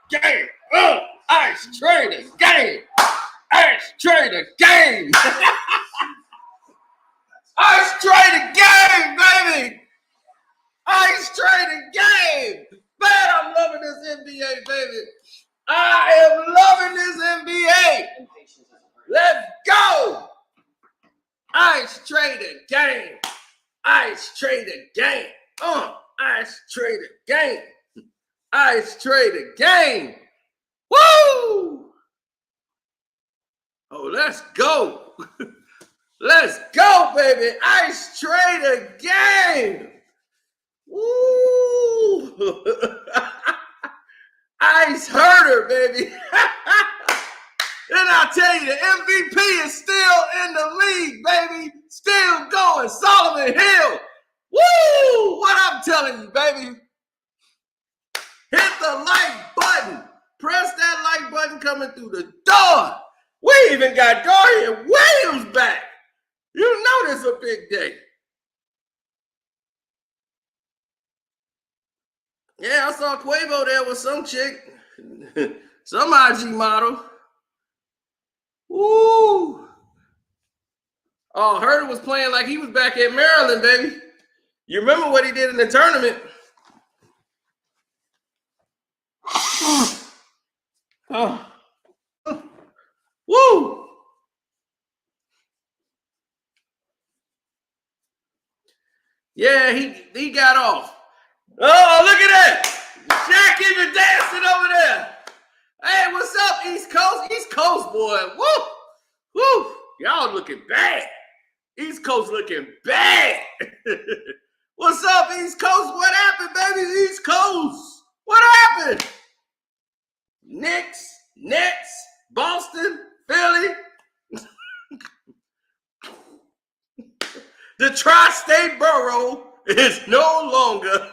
game. Ice Trader game. Ice Trader game. Ice Trader game, baby. Ice Trader game. Man, I'm loving this NBA, baby. I am loving this NBA. Let's go. Ice Trader game. Ice Trader game. Ice Trader game. Ice Trader game. Woo! Oh, let's go. Let's go, baby. Ice Trader game. Woo! Ice Herder, baby. And I'll tell you, the MVP is still in the league, baby. Still going. Solomon Hill. Woo! What I'm telling you, baby. Hit the like button. Press that like button coming through the door. We even got Dorian Williams back. You know this is a big day. Yeah, I saw Quavo there with some chick. Some IG model. Woo! Oh, Herder was playing like he was back at Maryland, baby. You remember what he did in the tournament? Oh. Woo! Yeah, he got off. Oh, look at that. Shaq even dancing over there. Hey, what's up, East Coast? East Coast, boy. Woo! Woo! Y'all looking bad. East Coast looking bad. What's up, East Coast? What happened, baby? East Coast. What happened? Knicks, Nets, Boston, Philly. The tri-state borough is no longer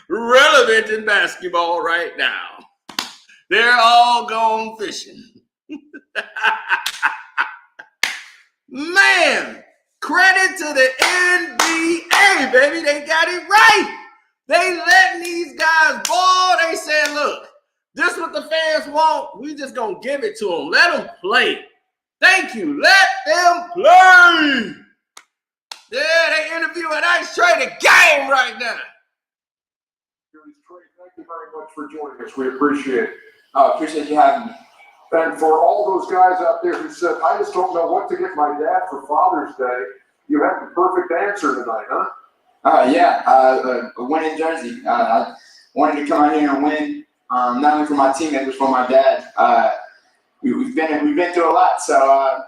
relevant in basketball right now. They're all gone fishing. Man, credit to the NBA, baby. They got it right. They letting these guys ball. They saying, look, this is what the fans want. We just going to give it to them. Let them play. Thank you. Let them play. Yeah, they interviewing Ice Trader game right now. Thank you very much for joining us. We appreciate it. Appreciate you having me. And for all those guys out there who said, I just don't know what to get my dad for Father's Day, you have the perfect answer tonight, huh? A winning jersey. I wanted to come out here and win, not only for my teammates, but for my dad. We've been through a lot, so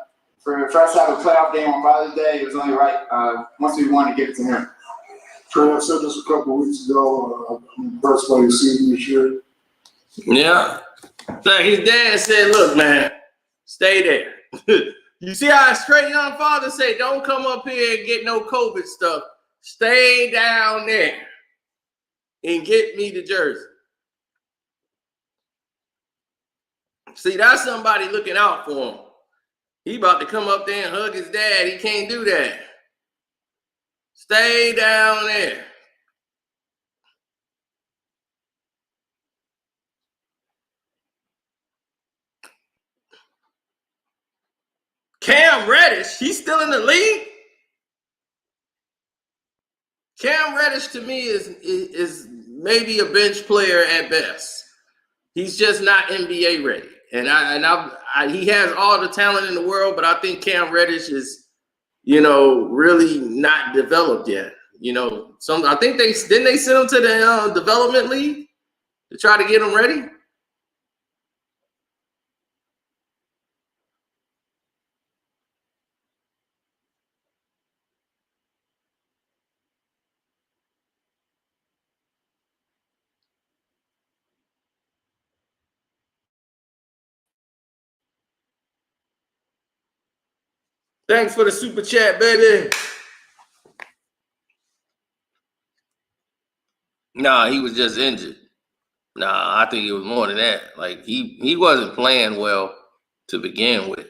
for us to have a playoff game on Father's Day, it was only right. Once we won to give it to him. Trey, I said this a couple of weeks ago. I'm impressed by your season this year. Yeah. So his dad said, look, man, stay there. You see how a straight young father say, don't come up here and get no COVID stuff. Stay down there and get me the jersey. See, that's somebody looking out for him. He about to come up there and hug his dad. He can't do that. Stay down there. Cam Reddish, he's still in the league? Cam Reddish to me is maybe a bench player at best. He's just not NBA ready. And he has all the talent in the world, but I think Cam Reddish is, really not developed yet. I think they send him to the development league to try to get him ready. Thanks for the super chat, baby. Nah, he was just injured. Nah, I think it was more than that. Like he wasn't playing well to begin with.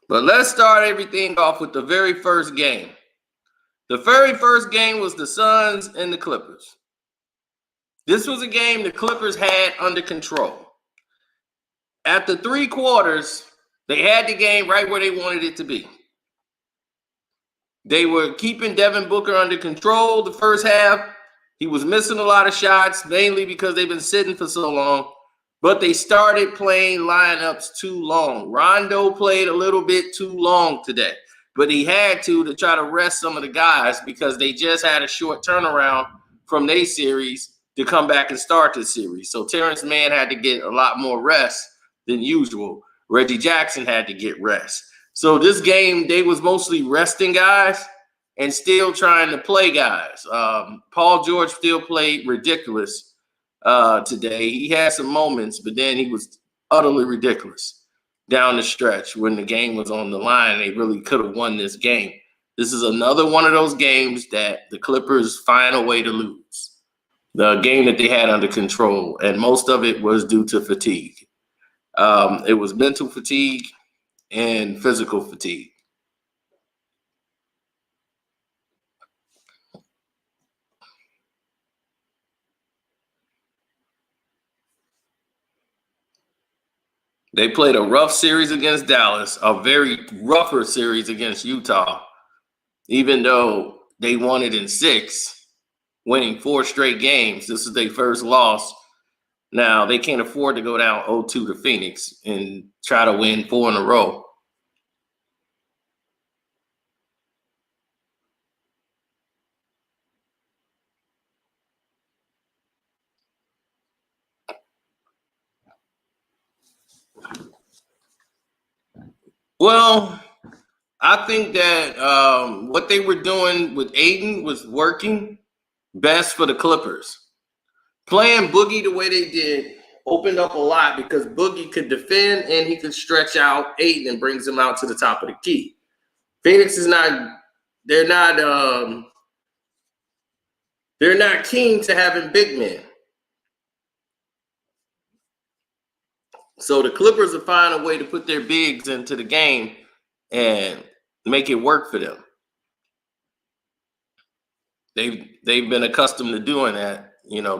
But let's start everything off with the very first game. The very first game was the Suns and the Clippers. This was a game the Clippers had under control. After 3 quarters, they had the game right where they wanted it to be. They were keeping Devin Booker under control the first half. He was missing a lot of shots, mainly because they've been sitting for so long. But they started playing lineups too long. Rondo played a little bit too long today. But he had to try to rest some of the guys because they just had a short turnaround from their series to come back and start the series. So Terrence Mann had to get a lot more rest than usual. Reggie Jackson had to get rest. So this game, they was mostly resting guys and still trying to play guys. Paul George still played ridiculous today. He had some moments, but then he was utterly ridiculous down the stretch when the game was on the line. They really could have won this game. This is another one of those games that the Clippers find a way to lose. The game that they had under control, and most of it was due to fatigue. It was mental fatigue and physical fatigue. They played a rough series against Dallas, a very rougher series against Utah, even though they won it in 6, winning 4 straight games. This is their first loss. Now, they can't afford to go down 0-2 to Phoenix and try to win 4 in a row. Well, I think that what they were doing with Aiden was working best for the Clippers. Playing Boogie the way they did opened up a lot because Boogie could defend and he could stretch out Aiden and brings him out to the top of the key. Phoenix is not, they're not keen to having big men. So the Clippers will find a way to put their bigs into the game and make it work for them. They've been accustomed to doing that,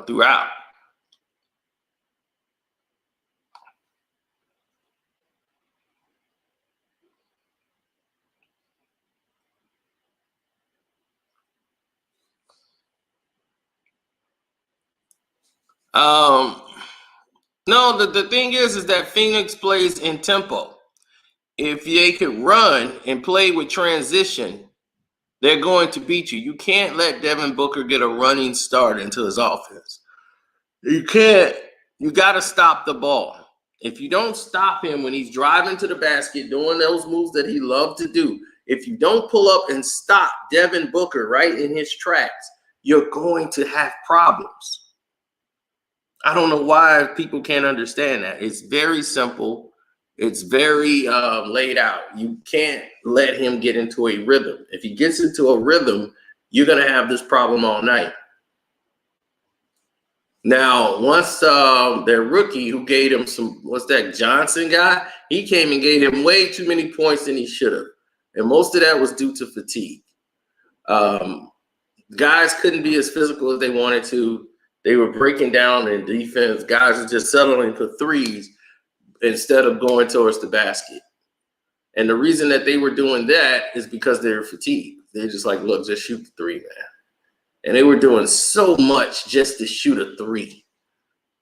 throughout. No, the thing is that Phoenix plays in tempo. If they could run and play with transition, they're going to beat you. You can't let Devin Booker get a running start into his offense. You can't. You got to stop the ball. If you don't stop him when he's driving to the basket, doing those moves that he loved to do, if you don't pull up and stop Devin Booker right in his tracks, you're going to have problems. I don't know why people can't understand that. It's very simple. It's very laid out. You can't let him get into a rhythm. If he gets into a rhythm, you're going to have this problem all night. Now, once their rookie who gave him what's that Johnson guy? He came and gave him way too many points than he should have. And most of that was due to fatigue. Guys couldn't be as physical as they wanted to. They were breaking down in defense. Guys were just settling for threes instead of going towards the basket. And the reason that they were doing that is because they were fatigued. They're just like, look, just shoot the 3, man. And they were doing so much just to shoot a 3.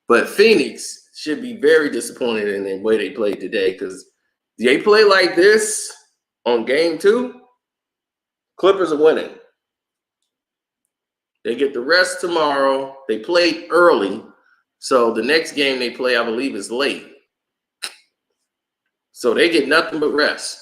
But Phoenix should be very disappointed in the way they played today because they play like this on game 2, Clippers are winning. They get the rest tomorrow. They played early. So the next game they play, I believe, is late. So they get nothing but rest.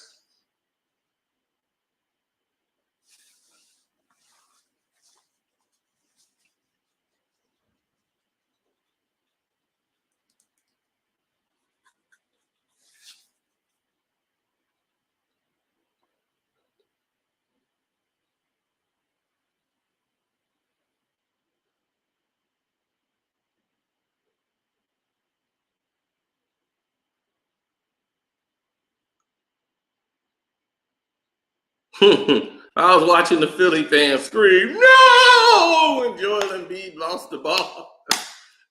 I was watching the Philly fans scream, no, when Joel Embiid lost the ball.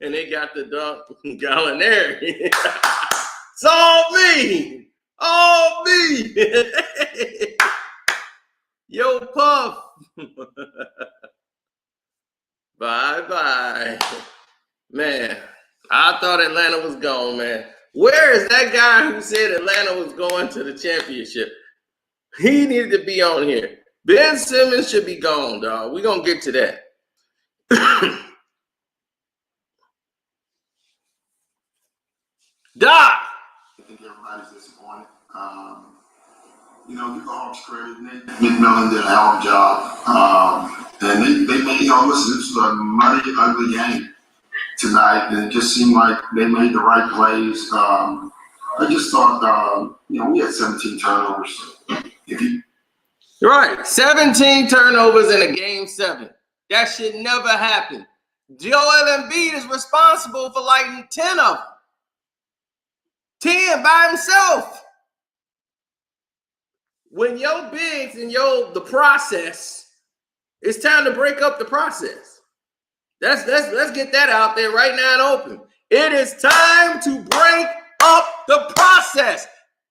And they got the dunk Gallinari. It's all me. All me. Yo, Puff. Bye-bye. Man, I thought Atlanta was gone, man. Where is that guy who said Atlanta was going to the championship? He needed to be on here. Ben Simmons should be gone, dog. We're going to get to that. Doc! I think everybody's disappointed. Give the Hawks credit. Nick McMillan did a hell of a job. And they made, listen, this was a muddy, ugly game tonight. And it just seemed like they made the right plays. I just thought, we had 17 turnovers. Right. 17 turnovers in a game 7. That should never happen. Joel Embiid is responsible for like 10 of them. 10 by himself. When your bigs and the process, it's time to break up the process. Let's get that out there right now and open. It is time to break up the process.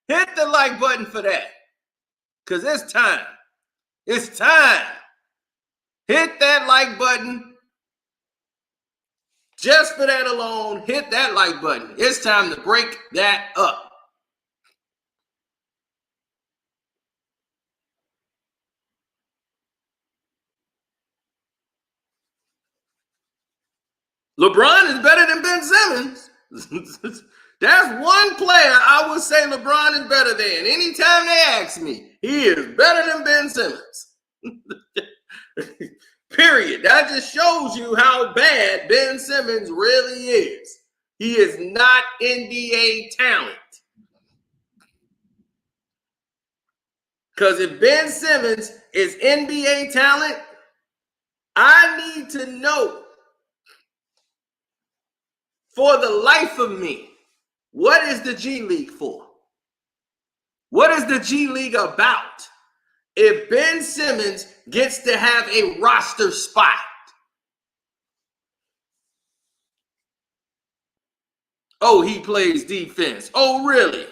Hit the like button for that. Because it's time. It's time. Hit that like button. Just for that alone, hit that like button. It's time to break that up. LeBron is better than Ben Simmons. That's one player I would say LeBron is better than. Anytime they ask me, he is better than Ben Simmons. Period. That just shows you how bad Ben Simmons really is. He is not NBA talent. Because if Ben Simmons is NBA talent, I need to know for the life of me, what is the G League for? What is the G League about if Ben Simmons gets to have a roster spot? Oh, he plays defense. Oh, really?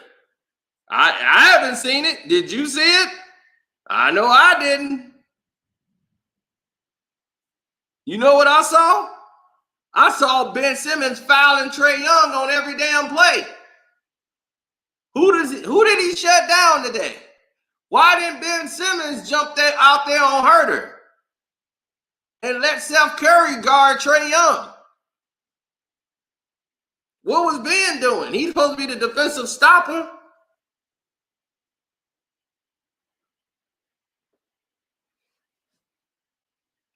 I haven't seen it. Did you see it? I know I didn't. You know what I saw? I saw Ben Simmons fouling Trae Young on every damn play. Who did he shut down today? Why didn't Ben Simmons jump out there on Herter and let Seth Curry guard Trae Young? What was Ben doing? He's supposed to be the defensive stopper.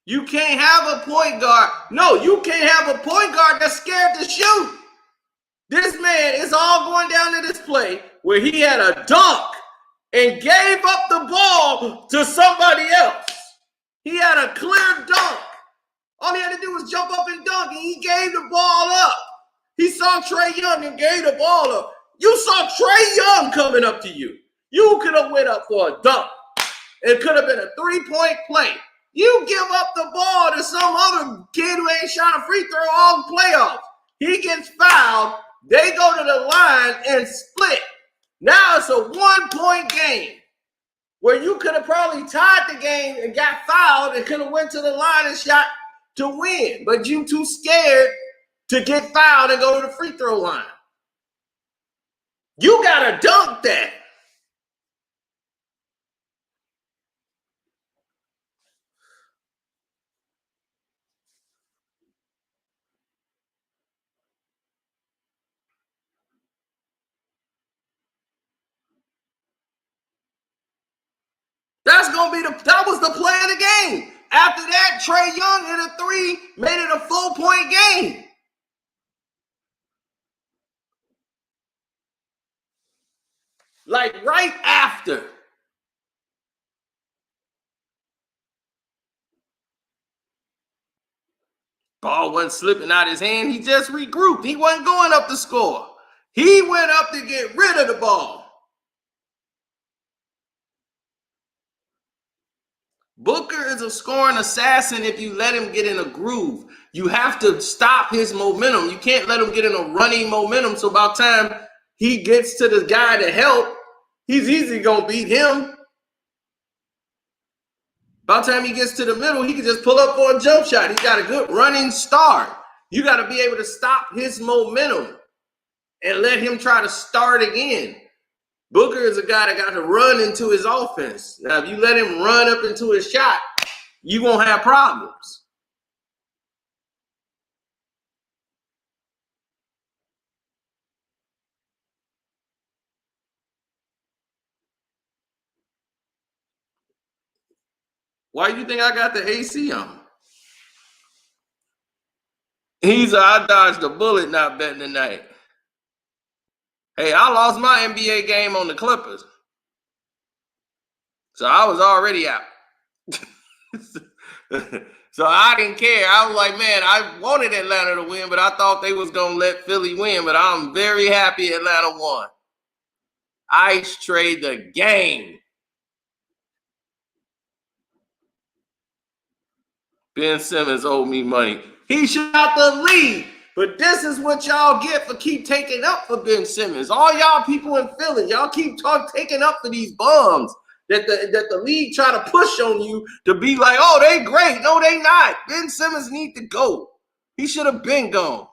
You can't have a point guard. No, you can't have a point guard that's scared to shoot. This man is all going down to this play where he had a dunk and gave up the ball to somebody else. He had a clear dunk. All he had to do was jump up and dunk, and he gave the ball up. He saw Trae Young and gave the ball up. You saw Trae Young coming up to you. You could have went up for a dunk. It could have been a 3-point play. You give up the ball to some other kid who ain't shot a free throw all playoffs. He gets fouled. They go to the line and split. Now it's a 1-point game where you could have probably tied the game and got fouled and could have went to the line and shot to win. But you too scared to get fouled and go to the free throw line. You got to dunk that. That was the play of the game. After that, Trae Young hit a 3, made it a 4-point game. Like right after. Ball wasn't slipping out his hand. He just regrouped. He wasn't going up to score. He went up to get rid of the ball. Booker is a scoring assassin if you let him get in a groove. You have to stop his momentum. You can't let him get in a running momentum. So by the time he gets to the guy to help, he's easily going to beat him. By the time he gets to the middle, he can just pull up for a jump shot. He's got a good running start. You got to be able to stop his momentum and let him try to start again. Booker is a guy that got to run into his offense. Now, if you let him run up into his shot, you won't have problems. Why do you think I got the AC on? I dodged a bullet not betting tonight. Hey, I lost my NBA game on the Clippers. So I was already out. So I didn't care. I was like, man, I wanted Atlanta to win, but I thought they was going to let Philly win. But I'm very happy Atlanta won. Ice trade the game. Ben Simmons owed me money. He should out the league. But this is what y'all get for keep taking up for Ben Simmons. All y'all people in Philly, y'all keep taking up for these bums that the league try to push on you to be like, oh, they great. No, they not. Ben Simmons need to go. He should have been gone.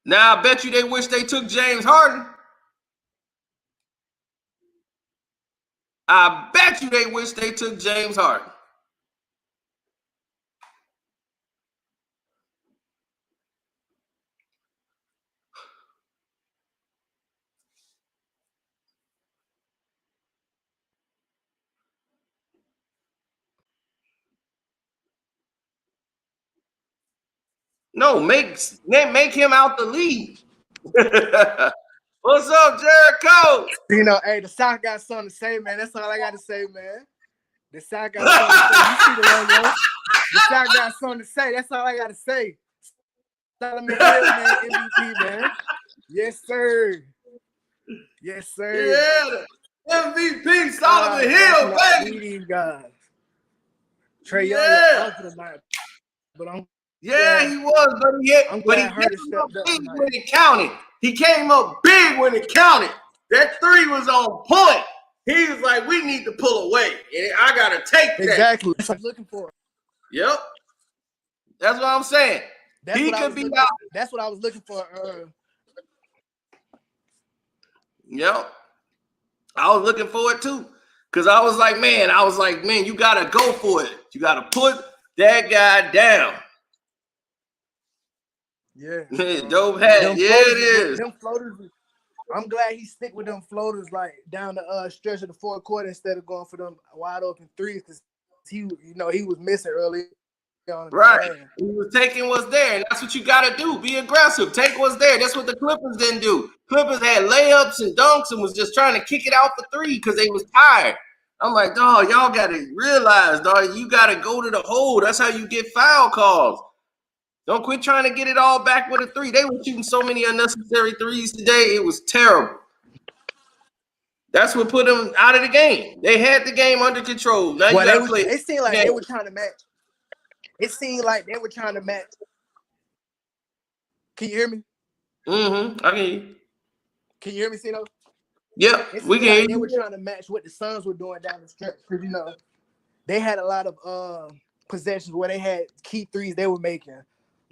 Now, I bet you they wish they took James Harden. I bet you they wish they took James Harden. No, make him out the league. What's up, Jericho? You know, hey, the South got something to say, man. That's all I got to say, man. The South got something to say. You see the logo? The South got something to say. That's all I got to say. Solomon Hill, man, MVP, man. Yes, sir. Yes, sir. Yeah, MVP Solomon Hill, baby. These guys. Trey Young was off tonight, but I'm he was, but he hit. I'm But he glad came Herter up stepped up big tonight. when it counted. He came up big when it counted. That three was on point. He was like, we need to pull away. And I got to take that. Exactly. That's what I'm looking for. Yep. That's what I'm saying. That's He what could be out. That's what I was looking for. Yep. I was looking for it too. Because I was like, man, you got to go for it. You got to put that guy down. Yeah. Dope hat. Yeah, it is. Them floaters. I'm glad he stick with them floaters like down the stretch of the fourth quarter instead of going for them wide open threes because he was missing early. Right. He was taking what's there. And that's what you got to do. Be aggressive. Take what's there. That's what the Clippers didn't do. Clippers had layups and dunks and was just trying to kick it out for three because they was tired. I'm like, dog, y'all got to realize, dog, you got to go to the hole. That's how you get foul calls. Don't quit trying to get it all back with a three. They were shooting so many unnecessary threes today. It was terrible. That's what put them out of the game. They had the game under control. Now you got to play. It seemed like they were trying to match. It seemed like they were trying to match. Can you hear me? Mm-hmm. I can hear you. Can you hear me, Cino? Yep, we can hear you. They were trying to match what the Suns were doing down the stretch because, they had a lot of possessions where they had key threes they were making.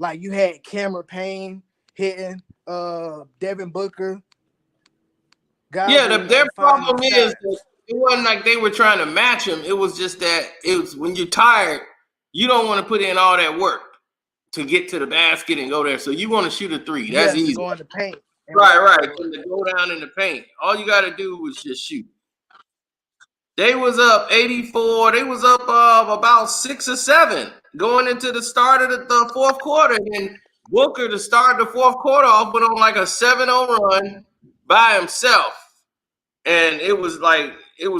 Like you had Cameron Payne hitting, Devin Booker. Their problem is that it wasn't like they were trying to match him. It was just that it was when you're tired, you don't want to put in all that work to get to the basket and go there. So you want to shoot a three. That's easy. Go in the paint. Right. And to go down in the paint. All you got to do was just shoot. They was up 84. They was up about 6 or 7 going into the start of the fourth quarter. And Booker to start the fourth quarter off went on like a 7-0 run by himself. And it was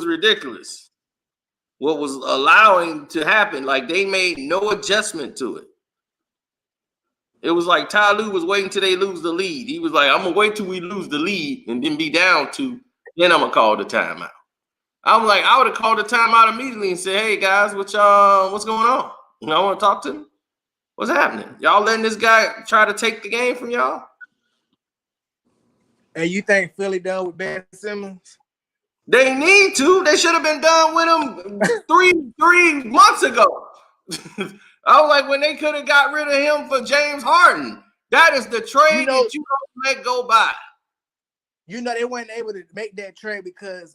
ridiculous what was allowing to happen. Like they made no adjustment to it. It was like Ty Lue was waiting till they lose the lead. He was like, I'm gonna wait till we lose the lead and then be down 2, then I'm gonna call the timeout. I'm like, I would have called the timeout immediately and said, hey guys, what's going on? Y'all want to talk to me? What's happening? Y'all letting this guy try to take the game from y'all? And you think Philly done with Ben Simmons? They need to. They should have been done with him three months ago. I was like, when they could have got rid of him for James Harden. That is the trade that you don't let go by. You know, they weren't able to make that trade because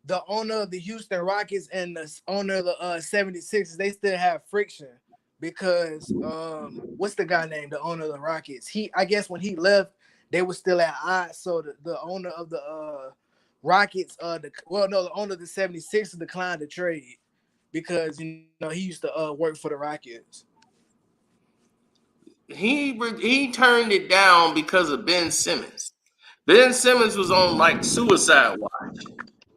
the owner of the Houston Rockets and the owner of the 76ers, they still have friction because what's the guy named? The owner of the Rockets. I guess when he left, they were still at odds. So the owner of the Rockets, the owner of the 76ers declined the trade because he used to work for the Rockets. He turned it down because of Ben Simmons. Ben Simmons was on like suicide watch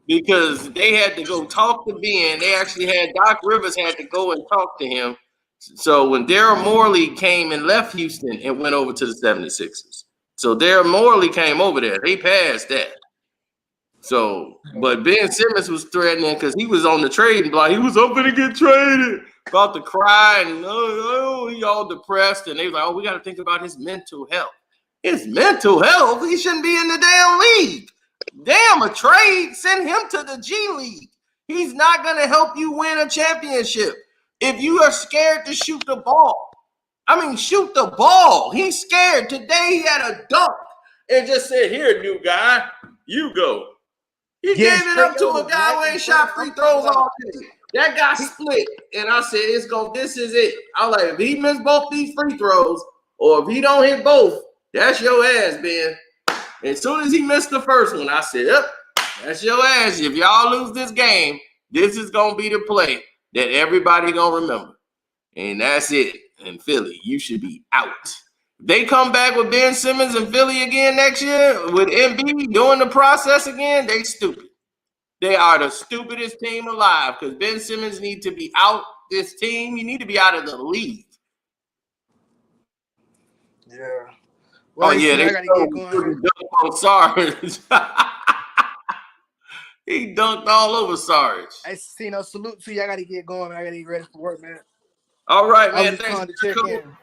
because they had to go talk to Ben. They actually had Doc Rivers had to go and talk to him. So when Daryl Morey came and left Houston and went over to the 76ers. So Daryl Morey came over there. They passed that. So, but Ben Simmons was threatening because he was on the trading block. He was open to get traded, about to cry, and he all depressed. And they was like, we got to think about his mental health. His mental health? He shouldn't be in the damn league. Damn, a trade, send him to the G League. He's not going to help you win a championship. If you are scared to shoot the ball, shoot the ball. He's scared. Today he had a dunk and just said, here, new guy, you go. He gave it up to a guy who ain't shot free throws all day. That guy split, and I said, this is it. I was like, if he missed both these free throws, or if he don't hit both, that's your ass, Ben. As soon as he missed the first one, I said, yep, that's your ass. If y'all lose this game, this is going to be the play that everybody going to remember. And that's it. And Philly, you should be out. They come back with Ben Simmons and Philly again next year with Embiid doing the process again, they stupid. They are the stupidest team alive because Ben Simmons needs to be out this team. You need to be out of the league. Yeah. Well, they gotta get going. Sarge. He dunked all over Sarge. I see no salute to you. I gotta get going, man. I gotta get ready for work, man. All right, man. Thanks to check in.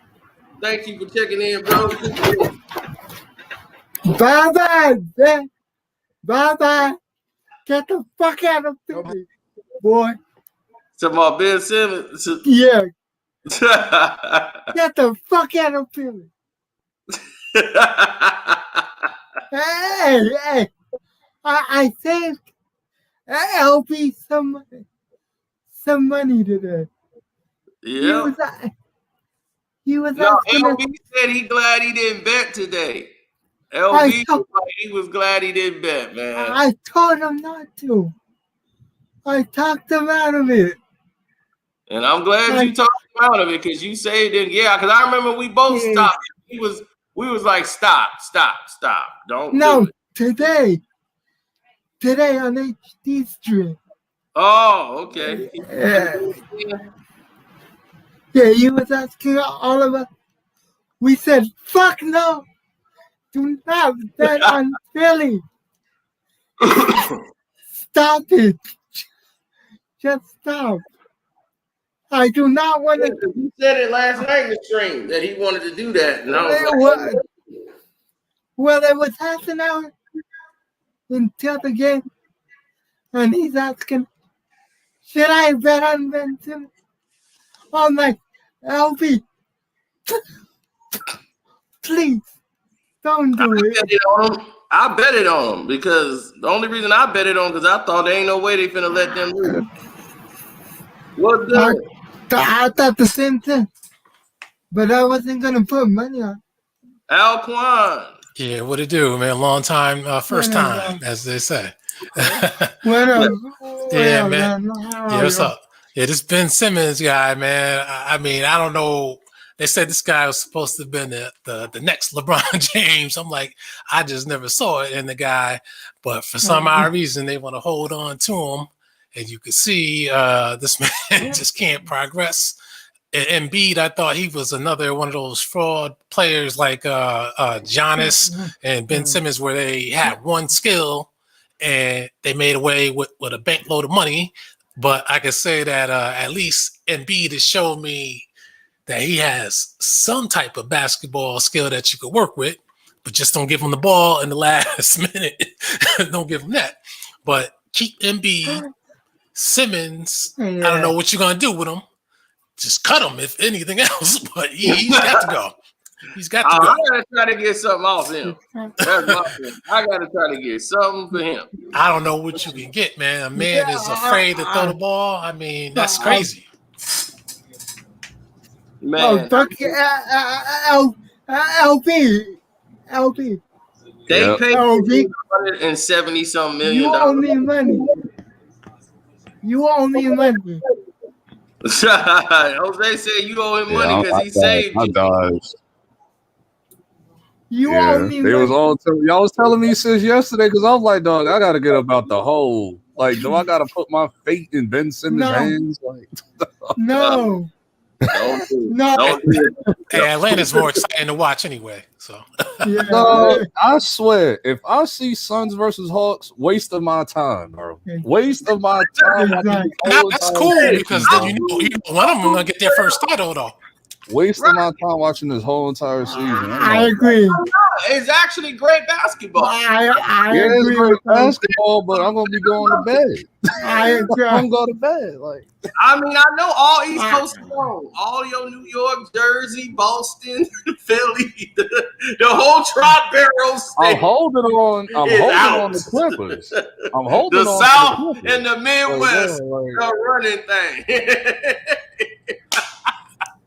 Thank you for checking in, bro. Bye-bye, man. Bye-bye. Get the fuck out of Philly, boy. Talking about Ben Simmons. Yeah. Get the fuck out of Philly. Hey. I saved LB some money today. Yeah. He was no, LB said he glad he didn't bet today. LB he was glad he didn't bet, man. I told him not to. I talked him out of it. And I'm glad you talked him out of it because you saved it. Yeah, because I remember we both stopped. We was like, stop. Don't do it. Today on HD stream. Oh, okay. Yeah, he was asking all of us. We said, fuck no. Do not bet on Philly. Stop it. Just stop. I do not want to. He said it last night in the stream that he wanted to do that. And I was well, it was half an hour until the game. And he's asking, should I bet on Ben Simmons? I'm like, LB, please, don't do it. I bet it on him because the only reason I bet it on because I thought there ain't no way they finna let them lose. What's good? I thought the same thing, but I wasn't gonna put money on. Alquan. Yeah, what it do, man? Long time, first time, as they say. What up? Yeah, man. Yeah, what's up? Yeah, this Ben Simmons guy, man. I mean, I don't know. They said this guy was supposed to have been the next LeBron James. I'm like, I just never saw it in the guy. But for some odd reason, they want to hold on to him. And you can see this man just can't progress And Embiid, I thought he was another one of those fraud players like Giannis and Ben Simmons, where they had one skill and they made away with a bank load of money. But I can say that at least Embiid has shown me that he has some type of basketball skill that you could work with, but just don't give him the ball in the last minute. Don't give him that. But keep Embiid, Simmons. I don't know what you're going to do with him. Just cut him, if anything else. But he's got to go. He's got to go. I got to try to get something off him. That's my thing. I got to try to get something for him. I don't know what you can get, man. A man is afraid to throw the ball. I mean, that's crazy. Man. LB. They paid LB. $170-some million. You owe me money. You owe me money. Jose said you owe him money because he saved you. You owe me money. Y'all was telling me since yesterday because I was like, dog, I got to get about the hole. Like, do I got to put my fate in Ben Simmons' hands? Like, no. Don't do it. No. Don't do it. Hey, Atlanta's more exciting to watch anyway. So no, I swear, if I see Suns versus Hawks, waste of my time, bro. Waste of my time. That's cool because then you know one of them gonna get their first title though. Waste of my time watching this whole entire season. I agree. It's actually great basketball. I it's agree great with basketball, but I'm gonna be going to bed. I agree. I'm going to bed. Like, I mean, I know all East Coast strong. All your New York, Jersey, Boston, Philly, the whole Tri-Barrel state. I'm holding on the Clippers. I'm holding the on South to the Clippers. and the Midwest, the running thing.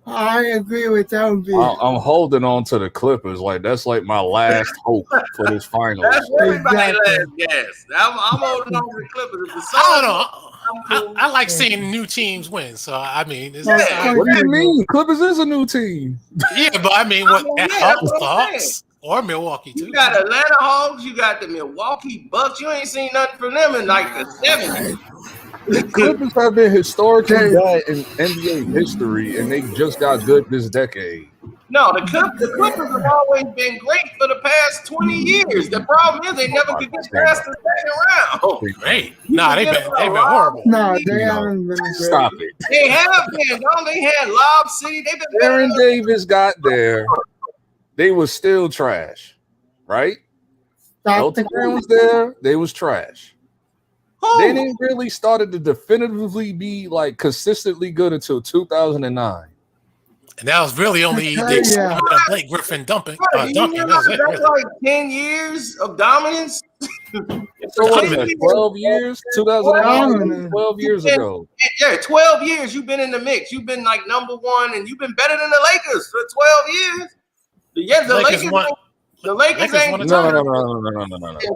I agree with LB. I'm holding on to the Clippers. Like, that's like my last hope for this finals. That's everybody's last guess. I'm holding on to the Clippers. I don't know. I like seeing new teams win. So I mean, what do you mean? Clippers is a new team. Yeah, but I mean, Hawks or Milwaukee too. You got Atlanta Hawks. You got the Milwaukee Bucks. You ain't seen nothing from them in like the 70s. The Clippers have been historically bad in NBA history, and they just got good this decade. No, the Clippers have always been great for the past 20 years. The problem is they never could get past the second round. Great. Nah, they've been horrible. No, they haven't been great. Stop it. They have been. No, they had Lob City. They've been Aaron Davis got there. They was still trash, right? Elton Brand was there. They was trash. They didn't really started to definitively be like consistently good until 2009. And that was really only the experiment of Blake Griffin dunking. That was it, really. Like 10 years of dominance. So what is that, 12 years? 2009, 12 years ago. Yeah, 12 years you've been in the mix. You've been like number one, and you've been better than the Lakers for 12 years. Yeah, the Lakers won. The Lakers ain't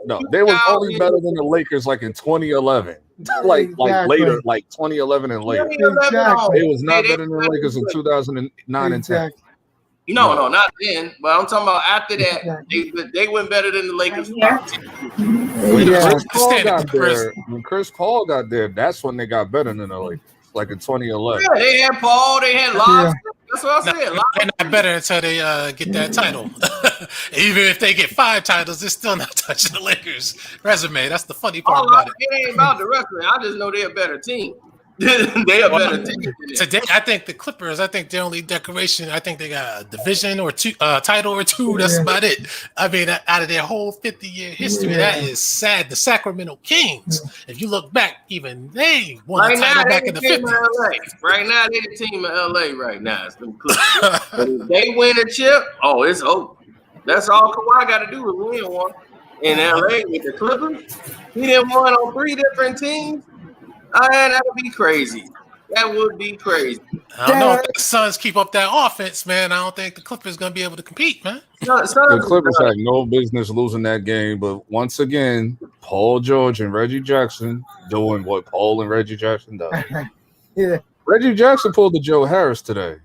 No. They was only better than the Lakers like in 2011. like later, like 2011 and later. It was not better than the Lakers in 2009 and 10. No, not then. But I'm talking about after that. They went better than the Lakers. When Chris Paul got there, that's when they got better than the Lakers. Like in 2011. Yeah, they had Paul, they had Lob. That's what I said. They're not better until they get that title. Even if they get 5 titles, they're still not touching the Lakers' resume. That's the funny part about it. It ain't about the resume. I just know they're a better team. They a better team. Today, I think the Clippers, their only decoration, I think they got a division or two, title or two. That's about it. I mean, out of their whole 50-year history, that is sad. The Sacramento Kings, if you look back, even they won a title back in the 50s. Right now, they're the team of LA right now. It's them Clippers. But if they win a chip, it's over. That's all Kawhi got to do is win one. In LA with the Clippers, he didn't win on 3 different teams. That would be crazy. That would be crazy. I don't know if the Suns keep up that offense, man. I don't think the Clippers going to be able to compete, man. The Clippers had no business losing that game, but once again, Paul George and Reggie Jackson doing what Paul and Reggie Jackson does. Reggie Jackson pulled the Joe Harris today.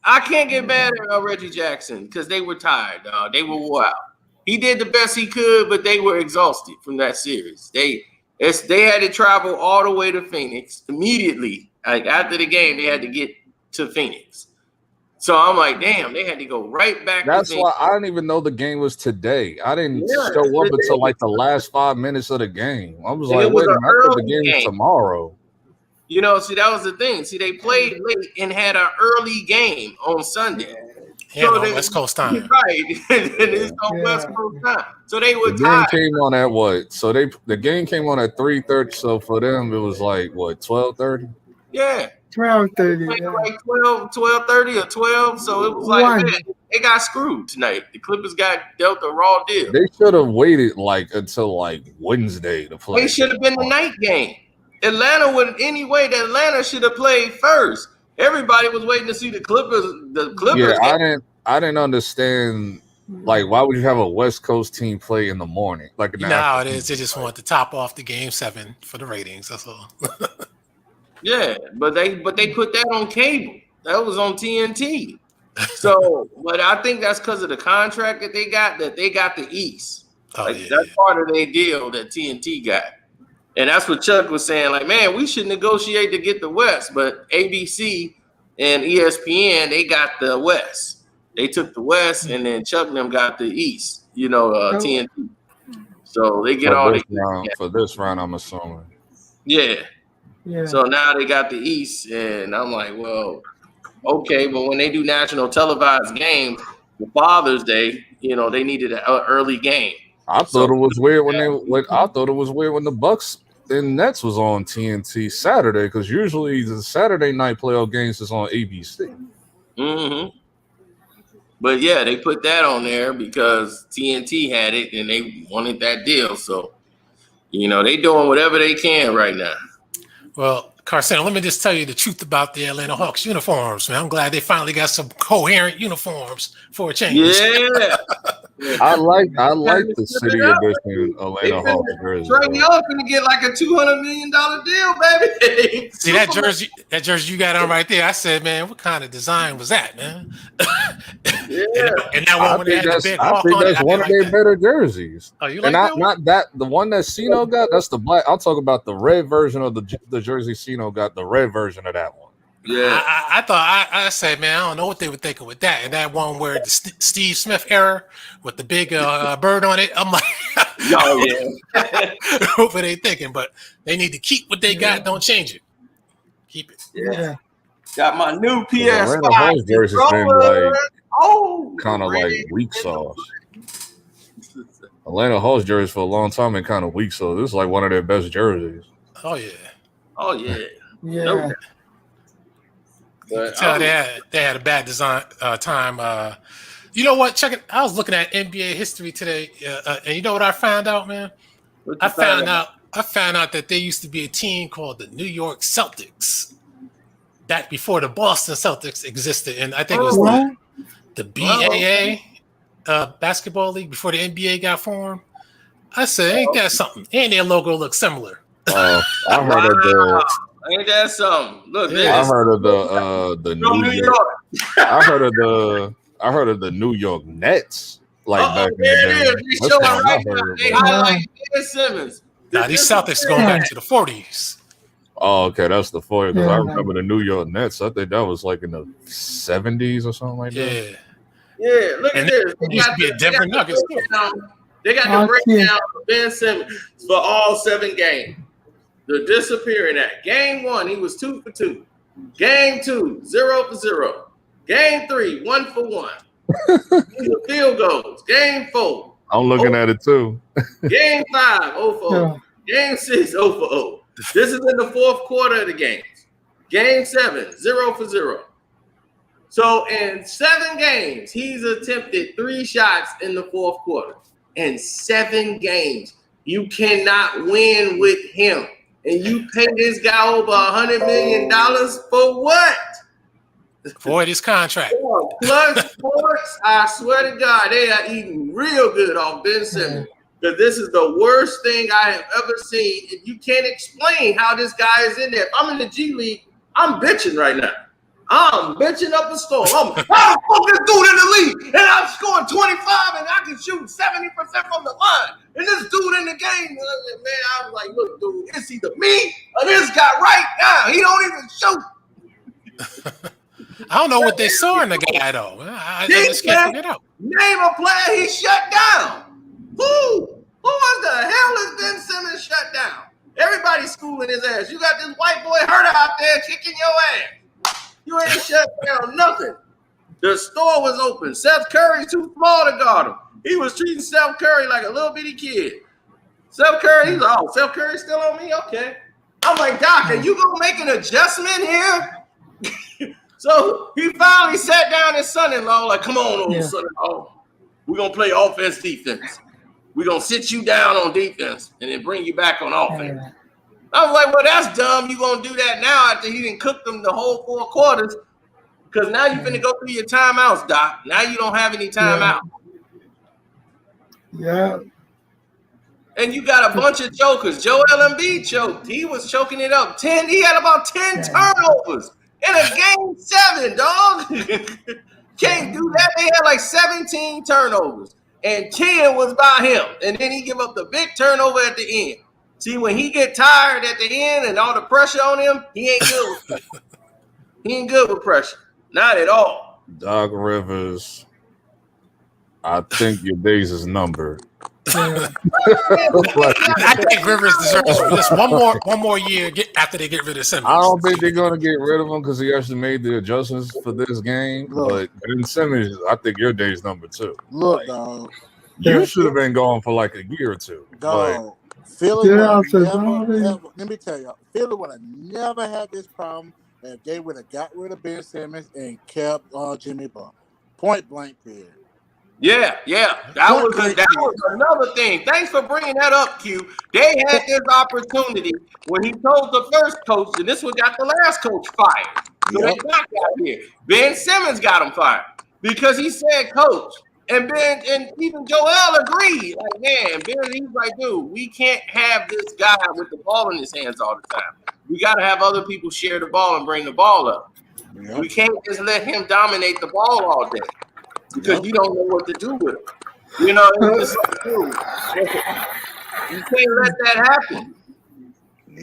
I can't get mad at Reggie Jackson because they were tired. They were wore out. He did the best he could, but they were exhausted from that series. They had to travel all the way to Phoenix immediately. Like after the game, they had to get to Phoenix. So I'm like, damn, they had to go right back. That's why I didn't even know the game was today. I didn't show up today. until like the last 5 minutes of the game. I was And like, it was wait a an minute, I thought the early game was game. tomorrow. You know, see, that was the thing. See, they played late and had an early game on Sunday. Yeah, so West Coast time. Right. And it's on West Coast time. So they were the tired. game came on at what? So the game came on at 3:30. So for them, it was like what, 12:30? Yeah. 12:30. Yeah. Like 12:30 or 12. So it was like, man, they got screwed tonight. The Clippers got dealt a raw deal. They should have waited like until like Wednesday to play. They should have been the night game. Atlanta would anyway. The Atlanta should have played first. Everybody was waiting to see the Clippers. The Clippers. Yeah, I didn't understand. Like, why would you have a West Coast team play in the morning? Like, you know how it is. They just want to top off the Game 7 for the ratings. That's all. Yeah, but they put that on cable. That was on TNT. So, but I think that's because of the contract that they got. That they got the East. That's part of their deal that TNT got. And that's what Chuck was saying, like, man, we should negotiate to get the West. But ABC and ESPN, they got the West. They took the West, and then Chuck and them got the East, you know, TNT. So they get all for this round, I'm assuming. Yeah. So now they got the East, and I'm like, well, okay. But when they do national televised games, for Father's Day, you know, they needed an early game. I thought it was weird when the Bucks and Nets was on TNT Saturday, because usually the Saturday night playoff games is on ABC. Mm-hmm. But yeah, they put that on there because TNT had it and they wanted that deal. So, you know, they doing whatever they can right now. Well, Carson, let me just tell you the truth about the Atlanta Hawks uniforms, man. I'm glad they finally got some coherent uniforms for a change. Yeah. I like the city edition Atlanta Hawks jersey. Trae Young gonna get like a $200 million deal, baby. See that jersey you got on right there. I said, man, what kind of design was that, man? and that one when they had the big hawk on it, that's one of their better jerseys. Oh, you like that? Not that the one that Cino got. That's the black. I'll talk about the red version of the jersey Cino got. The red version of that one. Yeah, I said, man, I don't know what they were thinking with that. And that one where the Steve Smith era with the big bird on it, I'm like, what were they thinking? But they need to keep what they got. Don't change it. Keep it. Yeah. Got my new PS5. Atlanta Hawks jersey's been like kind of like weak sauce. Atlanta Hawks jersey for a long time been kind of weak sauce. This is like one of their best jerseys. Oh yeah. Oh yeah. Yeah. Nope. But they had a bad design time. You know what? Check it. I was looking at NBA history today, and you know what I found out, man? I found out that there used to be a team called the New York Celtics back before the Boston Celtics existed, and I think it was the BAA basketball league before the NBA got formed. I said, ain't that something? And their logo looks similar. I heard of the. Ain't that something? Look, I heard of the New York. I heard of the New York Nets. Like back in the day. They showing right now. They highlight Ben Simmons. Now these Celtics going back to the 40s. Oh, okay, that's the 40s. Because I remember the New York Nets. I think that was like in the 70s or something like that. Yeah. Look at this. It used to be a Denver Nuggets too. They got the breakdown of Ben Simmons for all 7 games. The disappearing act. Game 1, he was 2 for 2. Game 2, 0 for 0. Game 3, 1 for 1. Field goals. Game 4. I'm looking at it too. Game 5, 0 for 0. Game 6, 0 for 0. This is in the 4th quarter of the games. Game 7, 0 for 0. So in 7 games, he's attempted 3 shots in the 4th quarter. In 7 games, you cannot win with him. And you pay this guy over $100 million for what? Void his contract. Plus sports, I swear to God, they are eating real good off Ben Simmons. Because this is the worst thing I have ever seen. And you can't explain how this guy is in there. If I'm in the G League, I'm bitching right now. I'm bitching up a storm. How the fuck this dude in the league? And I'm scoring 25 and I can shoot 70% from the line. And this dude in the game, man, I was like, look, dude, it's either me or this guy right now. He don't even shoot. I don't know what they saw in the guy though. I just can't figure it out. Name a player he shut down. Who was the hell is Ben Simmons shut down? Everybody's schooling his ass. You got this white boy hurt out there kicking your ass. You ain't shut down nothing. The store was open. Seth Curry's too small to guard him. He was treating Seth Curry like a little bitty kid. Seth Curry, he's like, oh, Seth Curry's still on me? Okay. I'm like, Doc, are you going to make an adjustment here? So he finally sat down his son-in-law, like, come on, old son-in-law. We're going to play offense, defense. We're going to sit you down on defense and then bring you back on offense. I was like, well, that's dumb. You're going to do that now after he didn't cook them the whole 4 quarters because now you're finna go through your timeouts, Doc. Now you don't have any timeout. Yeah. And you got a bunch of jokers. Joel Embiid choked. He was choking it up. He had about 10 turnovers in a game 7, dog. Can't do that. They had like 17 turnovers. And 10 was by him. And then he give up the big turnover at the end. See, when he get tired at the end and all the pressure on him, he ain't good with pressure. He ain't good with pressure. Not at all. Doc Rivers, I think your days is numbered. I think Rivers deserves just one more year after they get rid of Simmons. I don't think they're going to get rid of him because he actually made the adjustments for this game. But Ben Simmons, I think your day's number 2. Look, dog. You should have been gone for like a year or 2. Dog. Philly let me tell you, Philly would have never had this problem if they would have got rid of Ben Simmons and kept Jimmy Butler. Point blank period. Yeah. That was another thing. Thanks for bringing that up, Q. They had this opportunity when he told the first coach, and this one got the last coach fired. So they got here. Ben Simmons got him fired because he said, coach. And Ben and even Joel agreed. Like, man, Ben, he's like, dude, we can't have this guy with the ball in his hands all the time. We got to have other people share the ball and bring the ball up. Yep. We can't just let him dominate the ball all day because you don't know what to do with him. You know, it's just like, dude, you can't let that happen.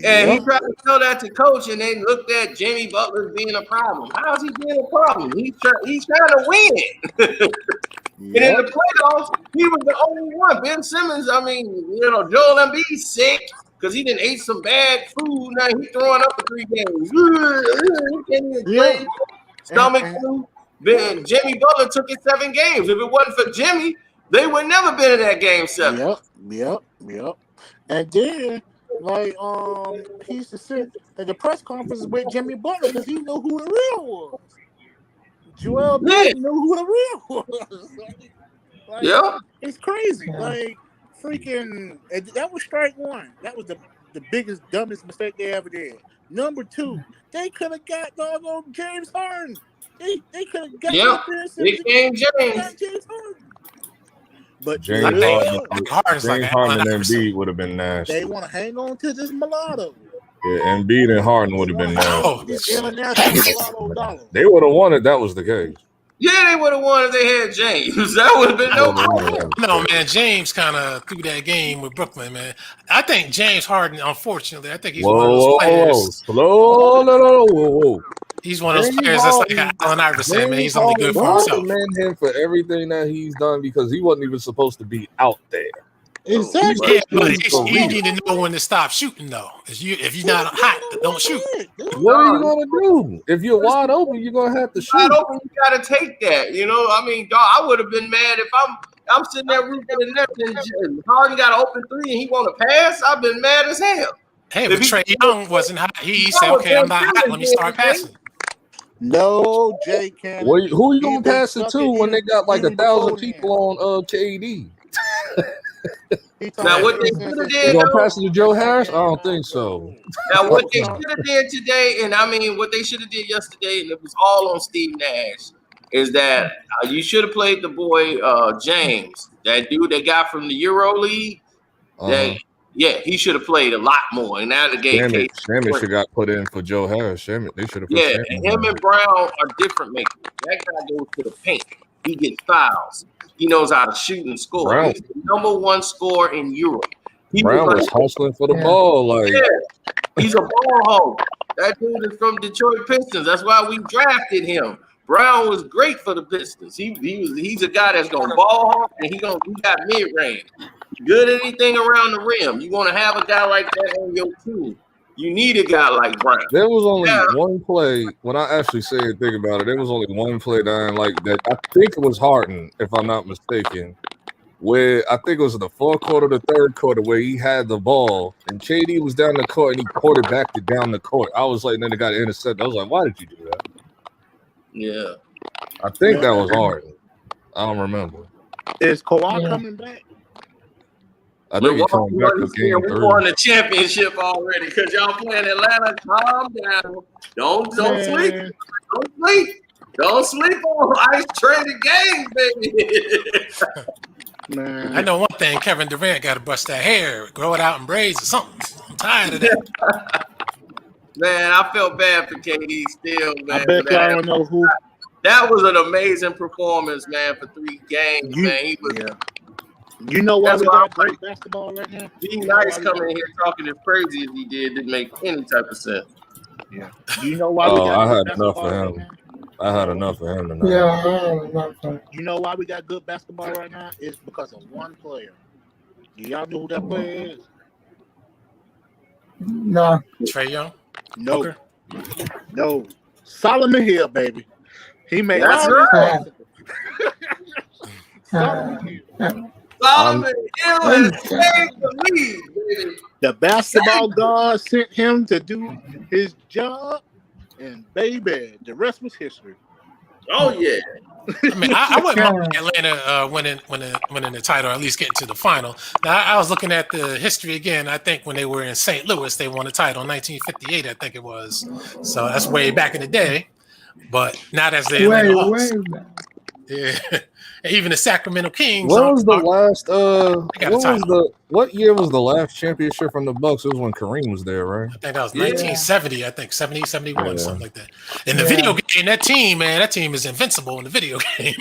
And he tried to tell that to coach, and they looked at Jimmy Butler being a problem. How is he being a problem? He's trying to win. And in the playoffs, he was the only one. Ben Simmons, I mean, Joel Embiid's sick because he didn't ate some bad food. Now he's throwing up for 3 games. He can't even play. Stomach flu. Jimmy Butler took it 7 games. If it wasn't for Jimmy, they would never been in that game 7. Yep. And then, like, he used to sit at the press conferences with Jimmy Butler because he knew who the real was. Joel knew who the real was. It's crazy. Like, freaking, that was strike 1. That was the biggest, dumbest mistake they ever did. Number 2, they could have got doggone James Harden. They could have got James Harden. But James Harden and Embiid would have been nasty. They want to hang on to this mulatto. Yeah, Embiid and Harden would have been nasty. They would have won if that was the case. Yeah, they would have won if they had James. That would have been no problem. No, man, James kind of threw that game with Brooklyn, man. I think James Harden, unfortunately, I think he's one of those players. Whoa. He's one of those players that's like Allen Iverson, man. He's only good for himself. I commend him for everything that he's done because he wasn't even supposed to be out there. Exactly. Yeah, but you need to know when to stop shooting, though. If you're not hot, don't shoot. What are you gonna do? If you're wide open, you're gonna have to shoot. Wide open, you gotta take that. You know, I mean, dog, I would have been mad if I'm sitting there rooting the net and Harden got an open 3 and he want to pass. I've been mad as hell. Hey, but Trae Young wasn't hot. He said, "Okay, I'm not hot. Let me start passing." No, Jay Cannon. Who are you gonna pass it to when they got like 1,000 people on KD? Now what they should have did, you gonna pass it to Joe Harris? I don't think so. Now what they should have did today, and I mean what they should have did yesterday, and it was all on Steve Nash, is that you should have played the boy James, that dude they got from the Euro League. He should have played a lot more. And now the game Shamit should got put in for Joe Harris. They should have. Yeah, and him and Brown are different makers. That guy goes to the paint. He gets fouls. He knows how to shoot and score. Brown. He's the number 1 scorer in Europe. Brown was hustling for the ball. He's a ball hog. That dude is from Detroit Pistons. That's why we drafted him. Brown was great for the Pistons. He's a guy that's gonna ball hard and he got mid range. Good at anything around the rim. You want to have a guy like that on your team. You need a guy like Brown. There was only one play when I actually think about it. There was only one play that I didn't like that. I think it was Harden, if I'm not mistaken, where I think it was in the fourth quarter, the third quarter, where he had the ball and KD was down the court and he quarterbacked it down the court. I was like, and then it got intercepted. I was like, why did you do that? Yeah, I think that was Harden. I don't remember. Is Kawhi coming back? I think he's coming back for game 3. We won the championship already because y'all playing Atlanta. Calm down. Don't sleep. Don't sleep on ice traded games, baby. Man. I know one thing. Kevin Durant got to brush that hair, grow it out in braids or something. I'm tired of that. Man, I felt bad for KD still, man. I bet y'all don't know who. That was an amazing performance, man, for 3 games, man. He was. Yeah. You know why we got great basketball right now? Be nice coming in here talking as crazy as he didn't make any type of sense. Yeah. You know why we got I good had enough basketball of right him. now? I had enough of him tonight. Yeah, I had enough of him. You know why we got good basketball right now? It's because of one player. Do y'all know who that player is? No. Trae Young? No. Booker? No. Solomon Hill, baby. He made That's all right. this Solomon Hill. Solomon Hill has saved the league, baby. The basketball god sent him to do his job, and baby, the rest was history. Oh yeah. I mean, I wouldn't mind Atlanta winning the title, or at least getting to the final. Now, I was looking at the history again. I think when they were in St. Louis, they won the title in 1958, I think it was. So that's way back in the day. But now that's the Atlanta Hawks. Yeah. Even the Sacramento Kings. What was the last? What year was the last championship from the Bucks? It was when Kareem was there, right? I think that was 1970. I think 70, 71, something like that. In the video game, that team is invincible in the video game.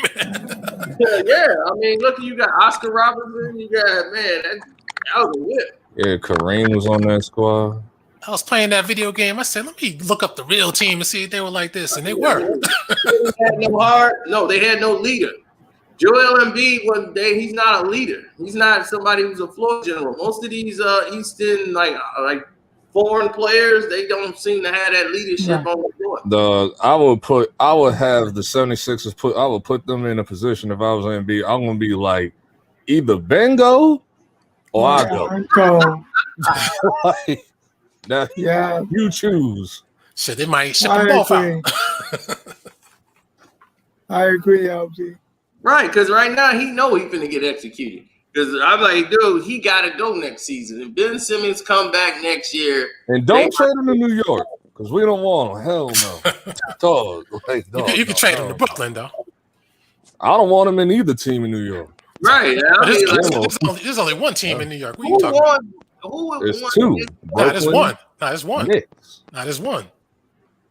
Yeah. I mean, look, you got Oscar Robertson. You got that was a whip. Yeah, Kareem was on that squad. I was playing that video game. I said, let me look up the real team and see if they were like this, and they were. They had no leader. Joel Embiid he's not a leader. He's not somebody who's a floor general. Most of these Eastern like foreign players, they don't seem to have that leadership on the floor. I would have the 76ers I would put them in a position if I was Embiid. I'm gonna be like either Bengo or I go. Like, now, you choose. Shit, they might ship them both out. I agree, LG. Right, because right now he know he's finna get executed. Because I'm like, dude, he got to go next season. If Ben Simmons come back next year, and don't trade him to New York because we don't want him. Hell no. You can trade him to Brooklyn though. I don't want him in either team in New York. Right. There's only one team in New York. What are you talking about? There's 2. There's one. There's one. Knicks. There's one.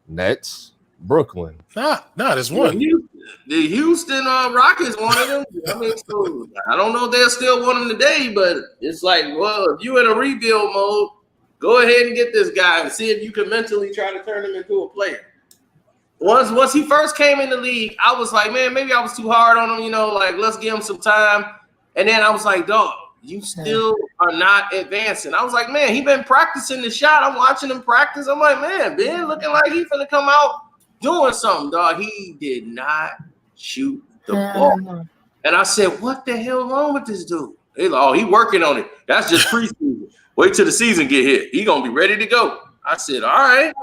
Nets. Brooklyn. There's one. The Houston Rockets wanted him. I mean, so I don't know if they'll still want him today, but it's like, well, if you in a rebuild mode, go ahead and get this guy and see if you can mentally try to turn him into a player. Once he first came in the league, I was like, man, maybe I was too hard on him, like, let's give him some time. And then I was like, dog, you still are not advancing. I was like, man, he been practicing the shot. I'm watching him practice. I'm like, man, Ben looking like he finna come out doing something, dog. He did not shoot the ball. And I said, what the hell wrong with this dude? He working on it. That's just preseason. Wait till the season get here. He gonna be ready to go. I said, all right.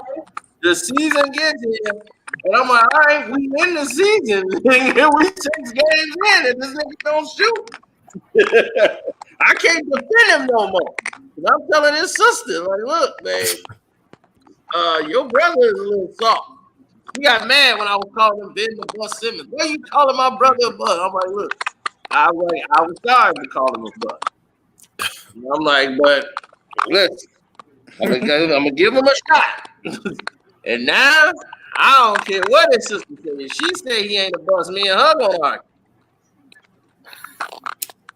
The season gets here. And I'm like, all right, we win the season. And we 6 games in and this nigga don't shoot. I can't defend him no more. I'm telling his sister, like, look, man, your brother is a little soft. He got mad when I was calling him Ben the Bus Simmons. Why you calling my brother a bus? I'm like, look, I was sorry to call him a bus. And I'm like, but listen, I'm gonna give him a shot. And now I don't care what his sister said. If she said he ain't a bus, me and her gonna argue.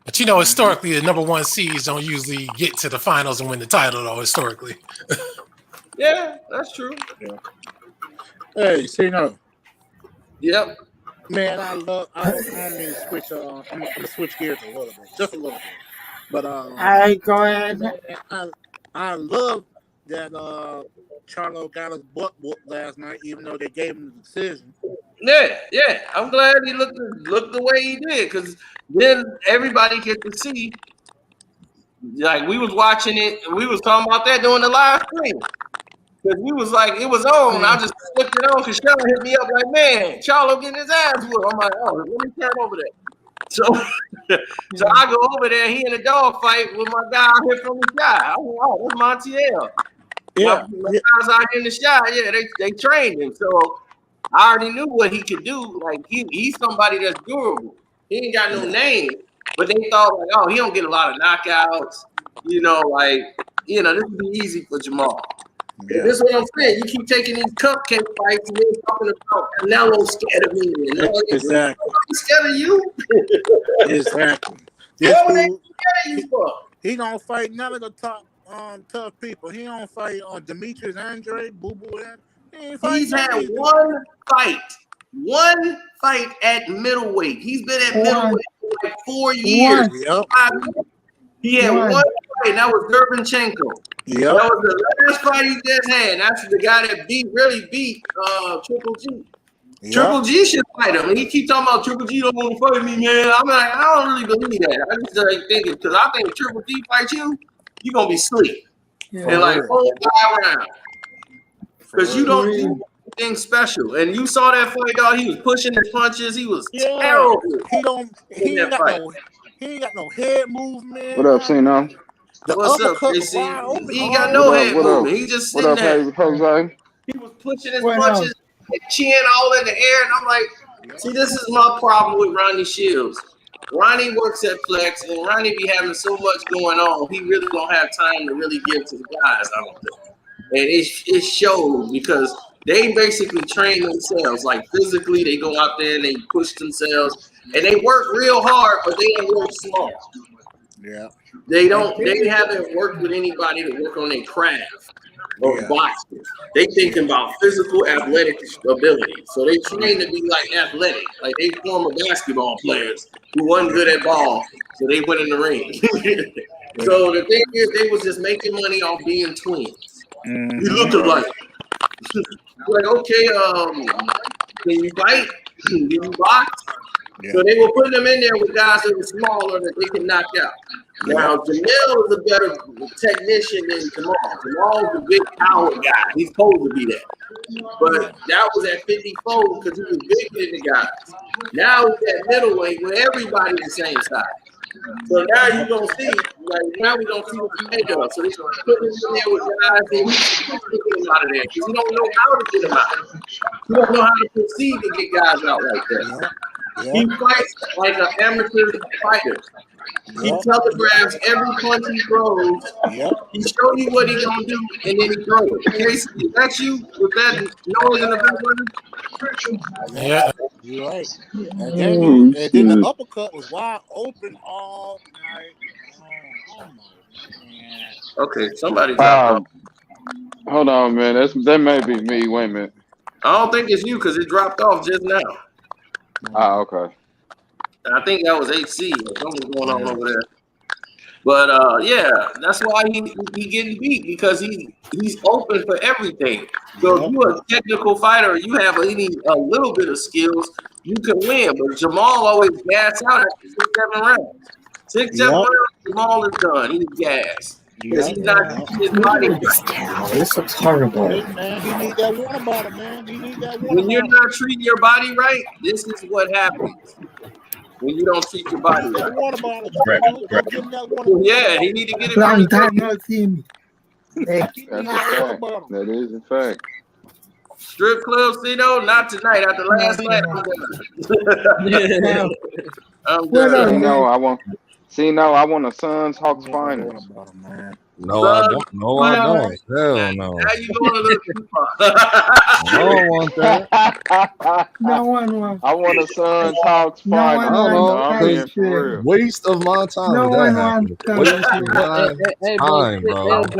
But historically, the number 1 seeds don't usually get to the finals and win the title, though. Historically. Yeah, that's true. Hey, see, no. Yep. Man, I mean to switch. I'm gonna switch gears a little bit, just a little bit. But All right, go ahead. man, I love that Charlo got his butt whooped last night, even though they gave him the decision. Yeah. I'm glad he looked the way he did, because then everybody get to see. Like, we was watching it, and we was talking about that during the live stream. Because we was like, it was on. I just flipped it on because Sean hit me up like, man, Charlo getting his ass whooped. I'm like, oh, let me turn over there. So I go over there. He in a dog fight with my guy out here from the shy. I was like, oh, that's Montiel. Yeah, my guys out here in the shy. Yeah, they trained him. So I already knew what he could do. Like, he's somebody that's durable. He ain't got no name, but they thought like, oh, he don't get a lot of knockouts. You know, like, this would be easy for Jamal. Yeah. This is what I'm saying. You keep taking these cupcake fights and then talking about Canelo scared of me. Exactly. Scared of you? Exactly. What were they scared of you for? He don't fight none of the top tough people. He don't fight Demetrius Andre, Boo Boo. He's had one fight at middleweight. He's been at middleweight for like 4 years. Yep. He had one fight, and that was Derbinchenko. Yep. That was the last fight he just had. That's the guy that really beat Triple G. Yep. Triple G should fight him. And he keep talking about Triple G don't want to fight me, man. I'm like, I don't really believe that. I just like thinking, because I think if Triple G fight you, you're going to be asleep. Yeah. And like 4 rounds. Because you don't do anything special. And you saw that fight, dog. He was pushing his punches. He was terrible. He ain't got no head movement. What up, Cino? What's up, JC? He ain't got no head movement. He just sitting there. Jose? He was pushing his punches, chin all in the air, and I'm like, see, this is my problem with Ronnie Shields. Ronnie works at Flex, and Ronnie be having so much going on, he really don't have time to really give to the guys, I don't think. And it shows because they basically train themselves. Like, physically, they go out there and they push themselves, and they work real hard, but they don't work small. Yeah. They haven't worked with anybody to work on their craft or boxing. They thinking about physical athletic ability. So they train to be like athletic. Like they former basketball players who wasn't good at ball, so they went in the ring. So the thing is, they was just making money off being twins. Mm-hmm. You look alike. Like, okay, can you fight? Can you box? Yeah. So they were putting them in there with guys that were smaller that they could knock out. Now, Jamel is a better technician than Jamal. Jamal's a big power guy. He's supposed to be that. But that was at 54 because he was bigger than the guys. Now he's at middleweight where everybody's the same size. So now you're going to see, now we're going to see what the make of. So they're going to put him in there with guys and we can get him out of there because you don't know how to get him out. You don't know how to proceed to get guys out like that. Yeah. He fights like an amateur fighter. He telegraphs every punch he throws. Yep. He show you what he's gonna do, and then he throws it. Casey, is that you with that noise in the background? Yeah, you're right. And then the uppercut was wide open all night. Okay, somebody. Hold on, man. That may be me. Wait a minute. I don't think it's you because it dropped off just now. Okay. I think that was HC or something going on over there. But yeah, that's why he getting beat because he's open for everything. So if you're a technical fighter, you have a little bit of skills, you can win. But Jamal always gas out after 6-7 rounds. 6-7 rounds, Jamal is done. He's gassed. Because he's not his body. This looks horrible. Hey, man, he need that water bottle, man. He need that water when you're not treating your body right, this is what happens. When you don't treat your body right. Yeah, he need to get it right. That's a fact. That is a fact. Strip club, Cino, not tonight. After last night, I'm done. I want a Suns Hawks finals. No, I don't. No, I don't. Hell no. Now you going a little too far. I don't want that. No one wants. I want a Suns Hawks finals. Waste of my time. No one wants. Waste of my time, bro. Come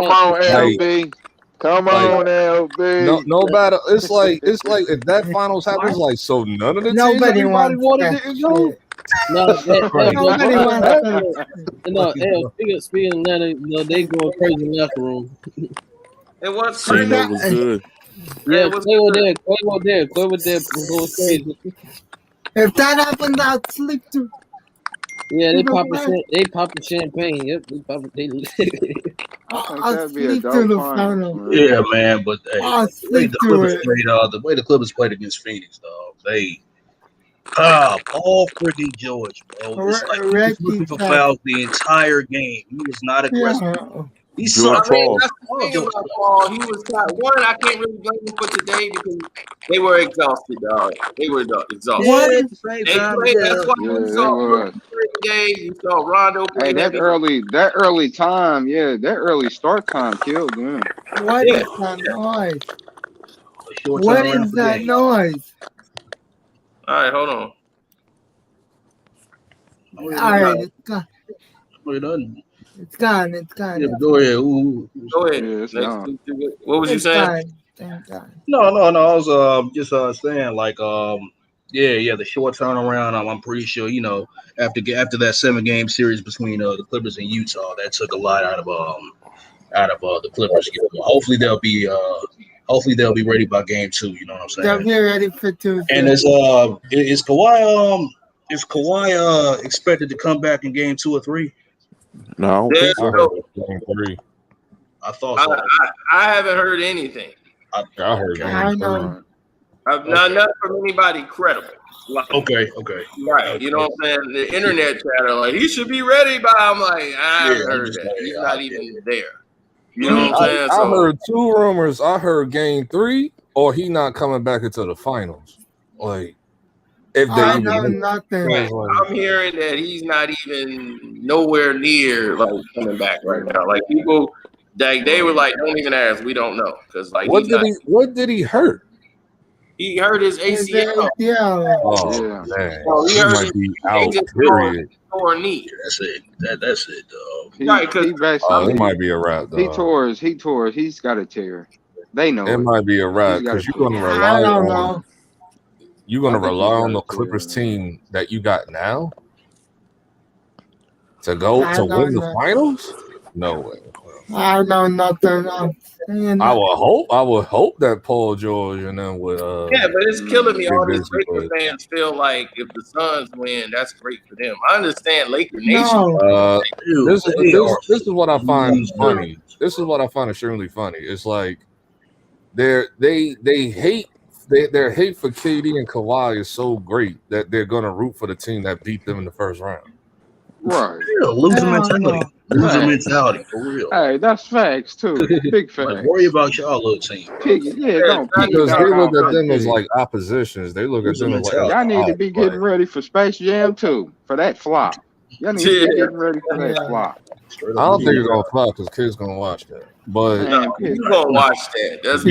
on, LB. Come Like, on, LB. no matter. It's like if that finals happens, like so none of the teams Nobody everybody wants wanted that didn't go. shit. No, Like, Nobody what the wants heck? that. no, speaking of Atlanta, they going crazy in the locker room. And what's If crazy? Cino was that, good. Yeah, What's Clay was good? there. Clay was there. Going crazy. if that happens, I'll sleep through. Yeah, through the night. they popping champagne. Yep, they I think I'll that'd be a sleep through dope the finals, final. man. Yeah, man. But hey, I'll sleep through it. the way the Clippers played against Phoenix, dog. Paul freaking George, bro. It's like he was Reggie looking for said, fouls the entire game. He was not aggressive. yeah. He I sucked. mean, Bro. that's the Paul thing George about sucked. Paul. He was one. I can't really blame him for today because they were exhausted, dog. They were exhausted. What Yeah, is at the same They time, played. yeah. That's why Yeah, you they saw was. game. You saw Rondo Hey, playing that. that early time, yeah, that early start time killed them. what Yeah. is that noise? A short What turnaround is for that game. noise? All right, hold on. All right, it's gone. We're done. It's gone. It's gone. Yeah, It's but go gone. ahead. Ooh. Go ahead. Yeah, it's Next, gone. what was you It's saying? gone. Thank God. No. I was just saying like yeah, the short turnaround. I'm pretty sure after that 7-game series between the Clippers and Utah, that took a lot out of the Clippers. Hopefully they'll be ready by game 2. You know what I'm They'll saying? be ready for Tuesday. And is Kawhi expected to come back in game 2 or 3? No, I don't think I so. heard it game 3. I thought so. I haven't heard anything. I heard Okay. I game 3. know. I've not from anybody credible. Like, Okay. right. You know what I'm saying? The internet chatter, like, he should be ready by. I'm like, I haven't I'm heard just that. like, He's yeah, not I even get it. there. You know what I'm saying? I heard 2 rumors. I heard game 3 or he not coming back into the finals. Like, if they I even know make it. nothing. Right. I'm hearing that he's not even nowhere near like coming back right now. Like people, they were like, don't even ask. We don't know because like What did he hurt? he hurt his ACL. Yeah. Oh Yeah. man, So he he hurt might his be out. just Period. sore knee. That's it. That's it, dog. Right, because He basically It might be a wrap. he Dog. tore his. He's got a tear. They know It it. might be a wrap He's got because a you're gonna tear. rely I don't on know. you're gonna I think rely he's on got the a tear, Clippers man. team that you got now to go I to don't win the know. finals. No way. I know nothing. I'm saying I would hope that Paul George and then would yeah, but it's killing me. get All these busy Laker with. fans feel like if the Suns win, that's great for them. I understand Laker Nation. no. This is what I find losers. funny. This is what I find extremely funny. It's like they hate their hate for KD and Kawhi is so great that they're gonna root for the team that beat them in the first round. Right. Yeah, loser Hell mentality. no. Loser Right. mentality for real. Hey, that's facts too. Big facts. Like, worry about y'all little team, bro. Don't Because they look at them as piggyback. like oppositions. They look at Loser them as like mentality. Y'all need to be getting ready for Space Jam too, for that flop. Y'all need to be getting ready for that flop. I don't think it's gonna flop because kids gonna watch that. But Man, you gonna watch that? That's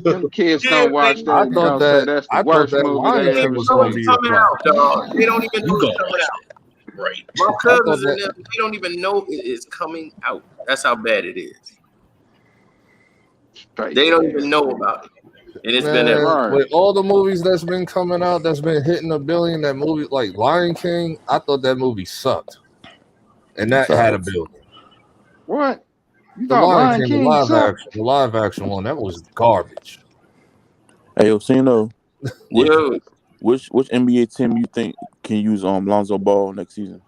them kids don't watch that. I and thought gonna say that that's the I thought worst that movie Lion they King ever was gonna seen. be a coming flop. out, dog. They don't even know it's coming out. Right. My cousins that- and them, they don't even know it is coming out. That's how bad it is. They don't even know about it. And it's been Man, with all the movies that's been coming out that's been hitting $1 billion, that movie like Lion King, I thought that movie sucked. And that had $1 billion. What? You The thought Lion King, sucked? the live action one, that was garbage. Hey, Cino, Yo. which NBA team you think can use Lonzo Ball next season?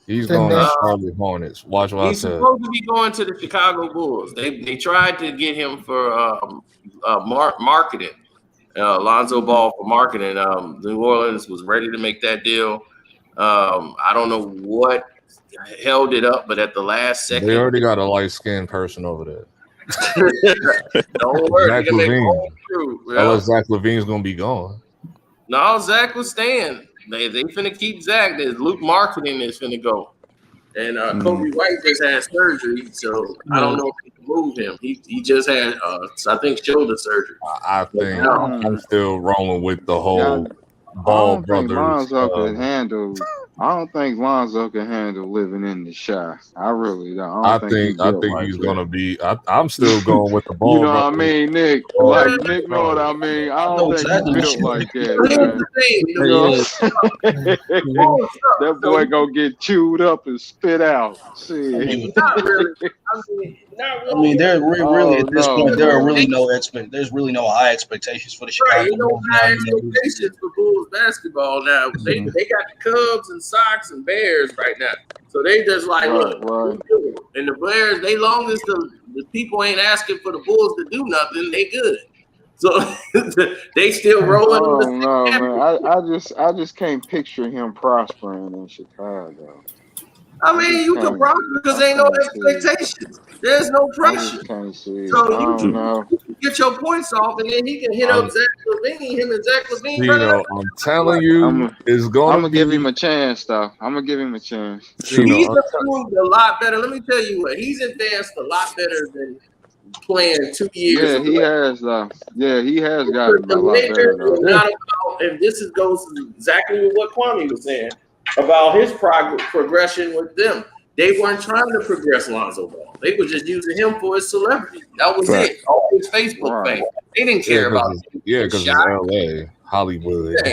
He's going to Charlotte Hornets. Watch what I He's said. supposed to be going to the Chicago Bulls. They tried to get him for marketing, Lonzo Ball for marketing. New Orleans was ready to make that deal. I don't know what held it up, but at the last second, They already got a light-skinned person over there. Don't worry, Zach they can make Levine. all true. Unless Zach Levine's going to be gone. No, Zach was staying. They finna keep Zach. There's Luke marketing is finna go. And Kobe White just had surgery, so I don't know if they can move him. He just had, I think, shoulder surgery. I think I'm still rolling with the whole Ball I don't think brothers. Lonzo can handle I don't think Lonzo can handle living in the Chi. I really don't. I don't think he's I built think like he's that. gonna be. I'm still going with the You ball know what I brothers. mean, Nick? Ball Like Nick know what I mean. I I don't know think he's exactly what built you like that, Here's man. the thing. You know what I'm saying? Oh, That boy gonna get chewed up and spit out. Shit. mean, not really. Not I mean, really. really Oh at this no, point, there are really man. there's really no high expectations for the Right, Chicago you know, Bulls now. high You know, expectations for Bulls basketball now. They got the Cubs and Sox and Bears right now. So they just like, look, Right. and the Bears, they long as the people ain't asking for the Bulls to do nothing, they good. So they still rolling on the Oh same no, man. campus. I just can't picture him prospering in Chicago. I I mean, just you can can't. prosper because I ain't no can't see it. expectations. There's no I pressure. just can't see it. So I don't know. you can get your points off, and then he can hit up I'm, Zach LaVine. Him and Zach LaVine you running know, up. I'm telling I'm you, it's gonna gonna give him be. a chance though. I'm gonna give him a chance. You know, He's improved a lot better. Let me tell you what, he's advanced a lot better than playing 2 years Yeah, ago. he has though. Yeah, he has The gotten a lot better Lakers were though. not about, and this goes exactly with what Kwame was saying about his progression with them. They weren't trying to progress Lonzo Ball. They were just using him for his celebrity. That was fact. it. All his Facebook Right. fame. They didn't Yeah, care about his because shot. it's L.A., Hollywood. Yeah,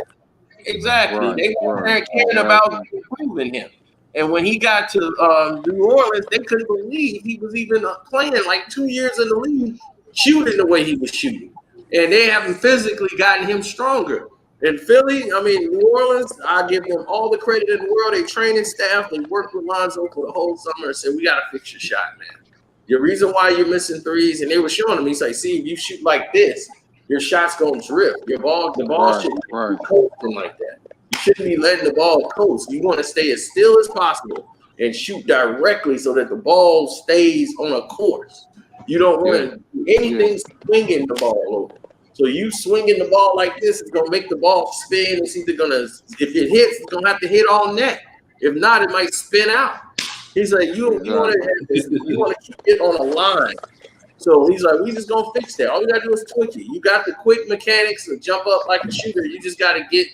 exactly. Right. They weren't Right. caring about Exactly. improving him. And when he got to New Orleans, they couldn't believe he was even playing like 2 years in the league, shooting the way he was shooting. And they haven't physically gotten him stronger. In Philly, I mean, New Orleans, I give them all the credit in the world. They training staff, they worked with Lonzo for the whole summer and said, we got to fix your shot, man. The reason why you're missing threes, and they were showing him, he's like, see, if you shoot like this, your shot's going to drip. The ball should be coasting like that. You shouldn't be letting the ball coast. You want to stay as still as possible and shoot directly so that the ball stays on a course. You don't want to do anything swinging the ball over. So you swinging the ball like this is going to make the ball spin. It's either going to, if it hits, it's going to have to hit all net. If not, it might spin out. He's like, you want to keep it on a line. So he's like, we just gonna fix that. All you gotta do is tweak it. You got the quick mechanics to jump up like a shooter. You just gotta get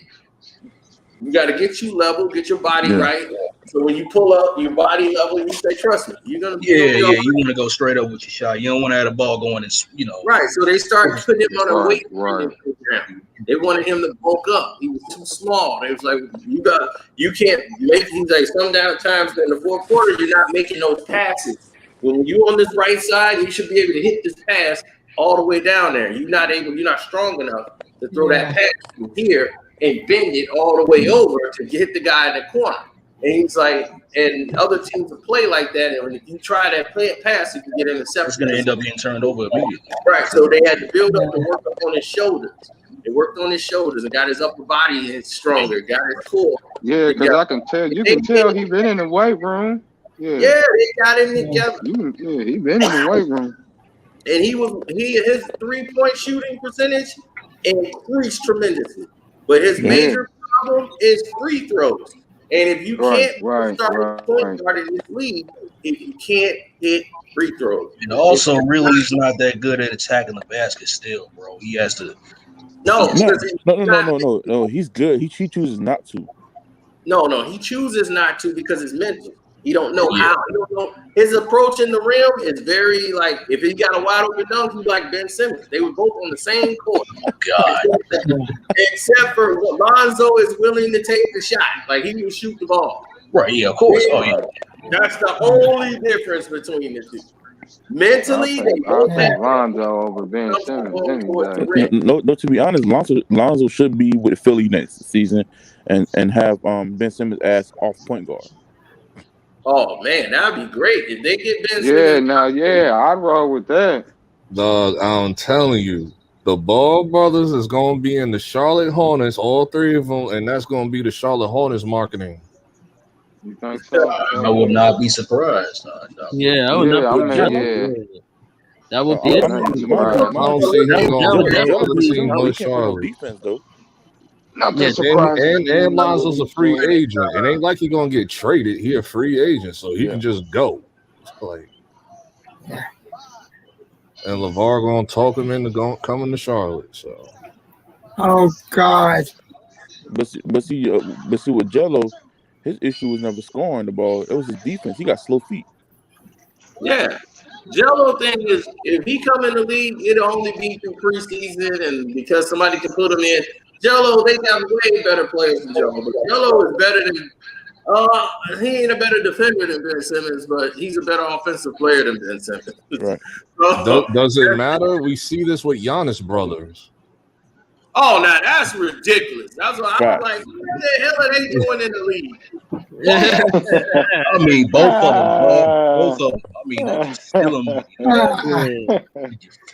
you level, get your body right. So when you pull up your body level, you say, trust me, you're gonna be you want to go straight up with your shot. You don't want to have the ball going and right. So they started putting him on a weight training program. They wanted him to bulk up. He was too small. They was like, you can't make. He's like, sometimes in the fourth quarter, you're not making those passes. When you're on this right side, you should be able to hit this pass all the way down there. You're not strong enough to throw that pass from here and bend it all the way over to hit the guy in the corner. And he's like, and other teams will play like that. And if you try that pass, you can get intercepted. It's going to end up getting turned over immediately. Right. So they had to build up and work up on his shoulders. They worked on his shoulders and got his upper body stronger, got his core. Yeah, because I can tell. You can tell he been in the weight room. Yeah, they got him together. He been in the weight room. And his 3-point shooting percentage increased tremendously. But his major problem is free throws. And if you can't start point guard in this league, if you can't hit free throws. And also, really, he's not that good at attacking the basket still, bro. He has to. No. He's good. He chooses not to. No. He chooses not to because it's mental. He don't know how. He don't know. His approach in the rim is very like, if he got a wide open dunk, he's like Ben Simmons. They were both on the same court. Oh, God. Except for Lonzo is willing to take the shot. Like, he will shoot the ball. Right, yeah, of course. Oh, yeah. That's the only difference between the two. Mentally, I'll take Lonzo over Ben Simmons any day. No, to be honest, Lonzo should be with Philly next season and have Ben Simmons as off point guard. Oh man, that'd be great if they get Ben Simmons. I'd roll with that. Dog, I'm telling you, the Ball brothers is gonna be in the Charlotte Hornets, all three of them, and that's gonna be the Charlotte Hornets marketing. You think so? I would not be surprised. Yeah, I would not. That would be. I don't see him going to other team but Charlotte. Defense though. And Lonzo's a free agent. It ain't like he's gonna get traded. He a free agent, so he can just go. Like, and LeVar gonna talk him into coming to Charlotte. So, oh God. But see with Jello, His issue was never scoring the ball. It was his defense. He got slow feet. Yeah. Jello thing is, if he come in the league, it'll only be through preseason and because somebody can put him in. Jello, they got way better players than Jello, but Jello is better than. He ain't a better defender than Ben Simmons, but he's a better offensive player than Ben Simmons. Right. Does it matter? We see this with Giannis brothers. Oh, now that's ridiculous. That's what I was like. What the hell are they doing in the league? I mean, both of them, bro. Both of them. I mean, they just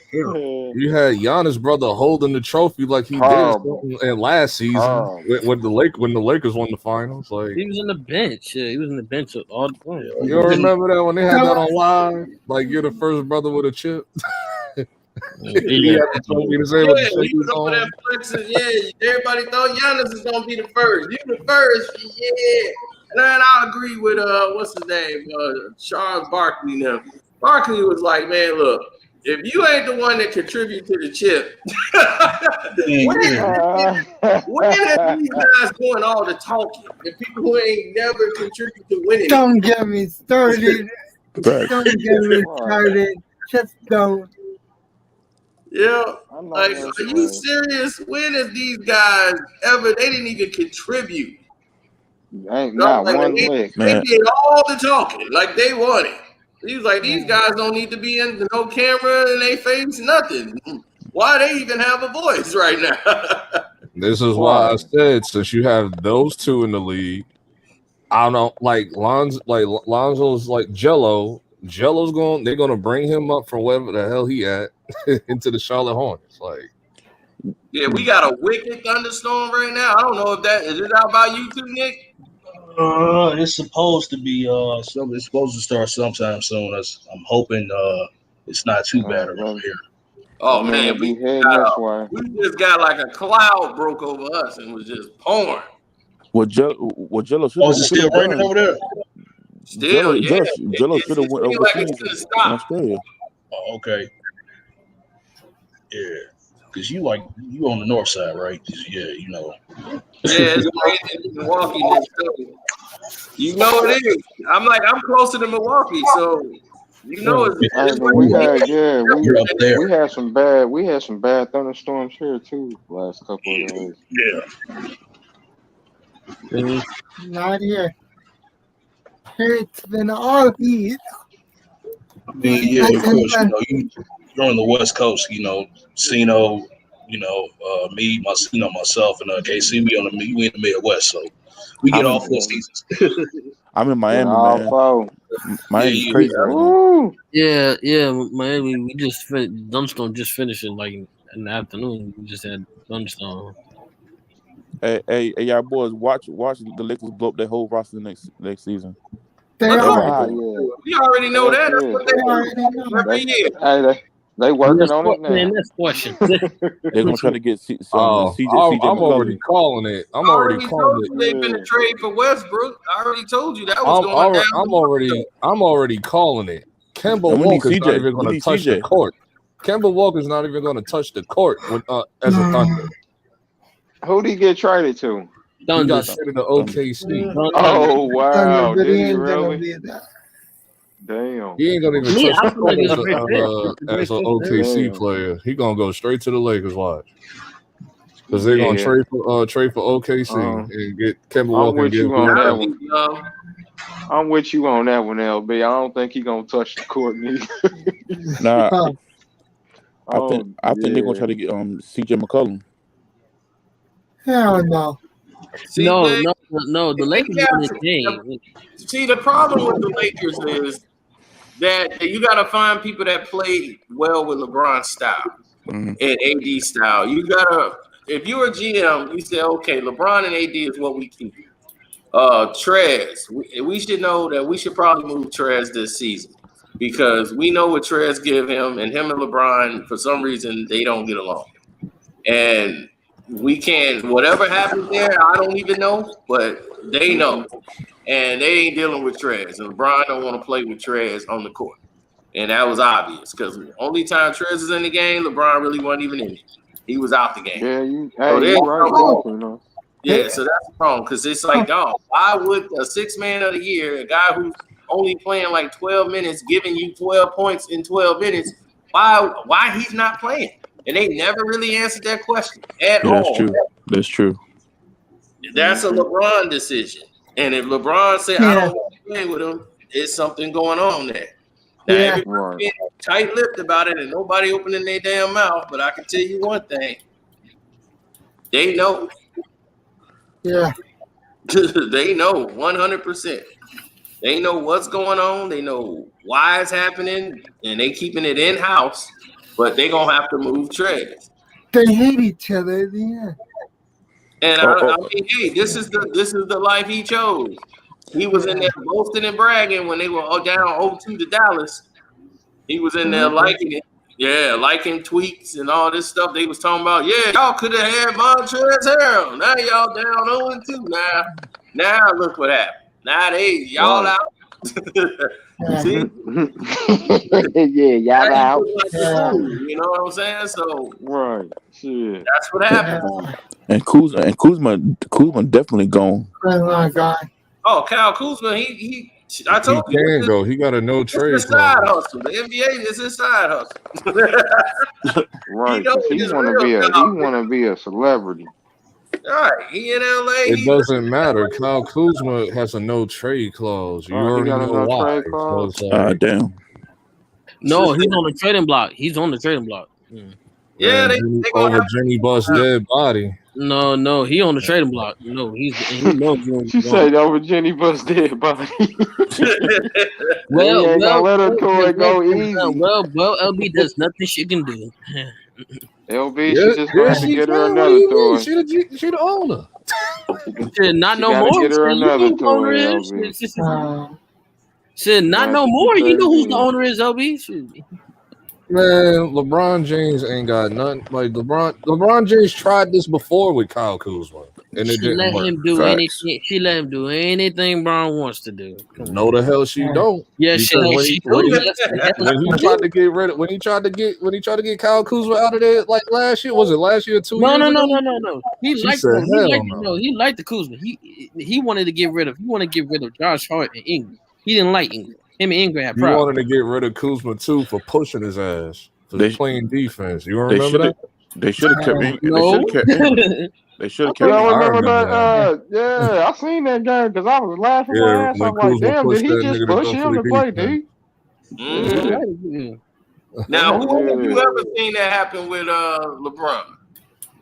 kill him. You had Giannis brother holding the trophy like he did in last season when the Lakers won the finals. Like he was on the bench. Yeah, he was on the bench all the time. You remember that when they had that on live? Like you're the first brother with a chip. He had the trophy to say Yeah, with the he was over there flexing. Yeah, everybody thought Giannis is gonna be the first. You the first, yeah. And then I agree with what's his name, Charles Barkley. Now, Barkley was like, man, look, if you ain't the one that contribute to the chip, when are these guys doing all the talking? The people who ain't never contribute to winning. Don't get me started. Don't get me started. Just don't. Yeah, like, are you serious? When have these guys ever? They didn't even contribute. Ain't not one lick. They did all the talking, like they won it. He was like, these guys don't need to be in no camera in their face, nothing. Why they even have a voice right now? This is why I said since you have those two in the league, I don't know, like Lonzo's like Jello. They're gonna bring him up from wherever the hell he at into the Charlotte Hornets. Like, yeah, we got a wicked thunderstorm right now. I don't know if that is it out by you too, Nick. It's supposed to be something. It's supposed to start sometime soon. I'm hoping it's not too bad around here. Oh man, we just got like a cloud broke over us and was just pouring. Jello should. Oh, is it still raining over there? Still, Jello should have went overseas in Australia. Oh, okay. Yeah, because you on the north side, right? Yeah, you know. Yeah, it's raining in Milwaukee next day. You know it is. I'm closer to Milwaukee, so you know it's we had some bad thunderstorms here too last couple of days. Yeah. Not here. Here it's been all heat. I mean, yeah, of course, you're on the West Coast, Cino, me, myself, and KC, we in the Midwest, so we get all 4 seasons. I'm in Miami, man. Miami's crazy right now. Yeah, Miami. We just Dunstorm just finishing like in the afternoon. We just had Dunstorm. Hey, y'all boys, watch the Lakers blow up their whole roster next season. They are. We already know that. That's what they every year. Hey, they working on it now. Next question. They're gonna try to get CJ I'm already calling it. I'm already calling it. They've been a trade for Westbrook. I already told you that was going down. I'm already calling it. Kemba Walker's not even going to touch the court. Kemba Walker's not even going to touch the court as a Thunder. Who did he get traded to? He got traded to OKC. Oh wow! Did he really? Damn. He ain't gonna even touch the court as an OKC player. He gonna go straight to the Lakers. Watch, because they're gonna trade for OKC and get Kemba Walker. I'm with you on that one, LB. I don't think he's gonna touch the court neither. Nah, I think they're gonna try to get CJ McCollum. Hell no. No. The Lakers win this game. See, the problem with the Lakers is that you got to find people that play well with LeBron's style and AD style. You gotta, if you're a GM, you say, okay, LeBron and AD is what we keep. Trez, we should know that we should probably move Trez this season because we know what Trez give him, and him and LeBron, for some reason, they don't get along. And we can't, whatever happens there, I don't even know, but they know. And they ain't dealing with Trez. And LeBron don't want to play with Trez on the court. And that was obvious because only time Trez is in the game, LeBron really wasn't even in it. He was out the game. Yeah, you're right. Yeah, so that's the problem because it's like, dog, why would a 6 man of the year, a guy who's only playing like 12 minutes, giving you 12 points in 12 minutes, why he's not playing? And they never really answered that question at all. That's true. That's true. That's a LeBron decision. And if LeBron said, I don't want to play with him, there's something going on there. Now, everybody's being tight-lipped about it and nobody opening their damn mouth, but I can tell you one thing. They know. Yeah. They know 100%. They know what's going on. They know why it's happening, and they keeping it in-house, but they going to have to move treads. They hate each other. Yeah. And I mean, hey, this is the life he chose. He was in there boasting and bragging when they were down 0-2 to Dallas. He was in there liking it. Yeah, liking tweets and all this stuff they was talking about. Yeah, y'all could have had Montrezl Harrell. Now y'all down 0-2. Now look what happened. Now y'all out. See? Yeah, y'all out. You know what I'm saying? So right, shit. That's what happened. And Kuzma definitely gone. Oh my God. Oh, Kyle Kuzma, I told you. He can go. He got a no trade. It's a side hustle. The NBA is his side hustle. Right, because he want to be a celebrity. All right, he in LA. It doesn't matter. Kyle Kuzma has a no trade clause. You already know why. Damn. No, he's on the trading block. He's on the trading block. Yeah, they over Jimmy Bust's dead body. No, he on the trading block. No, he knows. She said over Jenny Bust's dead body. Well, let her go easy. Well, LB does nothing she can do. LB, she just going to get her another toy. She the owner. Shit, not no more. Get her another toy, LB. Shit, not no more. You know who the owner is, LB. Shit. Man, LeBron James ain't got nothing. Like LeBron James tried this before with Kyle Kuzma, and it didn't work. Him do anything. She let him do anything Bron wants to do. No, the hell she don't. Yeah, when he tried to get rid of, when he tried to get Kyle Kuzma out of there, like last year, was it last year or 2 years? No. He liked the Kuzma. He wanted to get rid of. He wanted to get rid of Josh Hart and Ingram. He didn't like Ingram. Him and Ingram had problems. You wanted to get rid of Kuzma too for pushing his ass for playing defense. You remember that? They should have kept him. No. They should have kept him. I remember that. Yeah, I seen that game because I was laughing my ass off. Like, damn, did he just push him to play D? Now, who have you ever seen that happen with LeBron?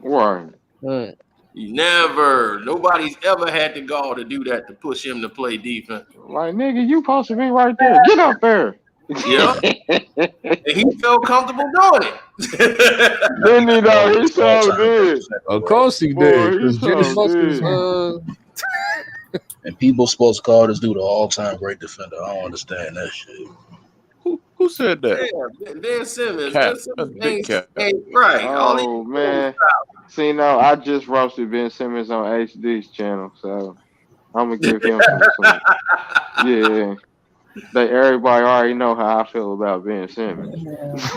Right. Nobody's ever had the gall to do that to push him to play defense. Like, nigga, you supposed to be right there. Get up there. Yeah. And he felt comfortable doing it. Didn't he though? He so did. Of course he did. And people supposed to call this dude an all-time great defender. I don't understand that shit. Who said that? Yeah, Ben Simmons. Big Cap. Right. Oh, man. See, no, I just roasted Ben Simmons on HD's channel, so I'm going to give him some. Yeah. Everybody already know how I feel about Ben Simmons.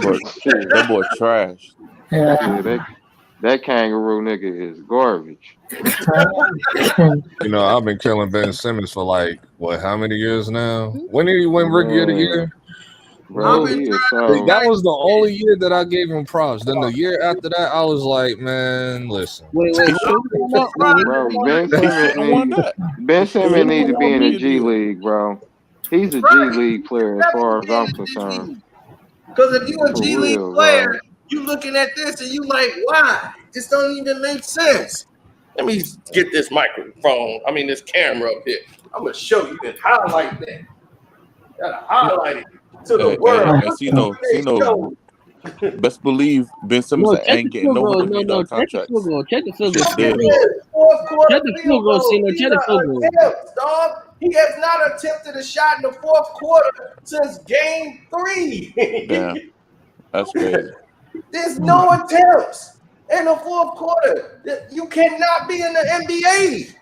But that boy trash. Yeah, that kangaroo nigga is garbage. You know, I've been killing Ben Simmons for like, how many years now? When did he win Rookie of the Year? Bro, that was the only year that I gave him props. Then the year after that, I was like, man, listen. Bro, Ben Simmons needs to be in the G League, bro. He's a G League player as far as I'm concerned. Because if you're a G League player, you looking at this and you like, why? This don't even make sense. Let me get this this camera up here. I'm going to show you and highlight that. Gotta highlight it. To the world. Best believe Ben Simmons ain't getting no $100 contract. Check the field goal. He has not attempted a shot in the fourth quarter since game 3. Damn. That's crazy. There's no attempts in the fourth quarter. You cannot be in the NBA.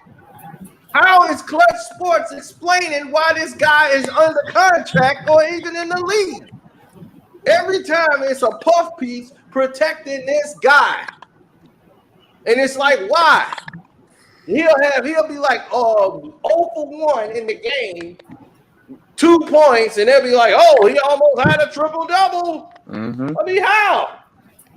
How is Clutch Sports explaining why this guy is under contract or even in the league? Every time it's a puff piece protecting this guy. And it's like, why? He'll be like 0 for 1 in the game, 2 points, and they'll be like, oh, he almost had a triple-double. Mm-hmm. I mean, how?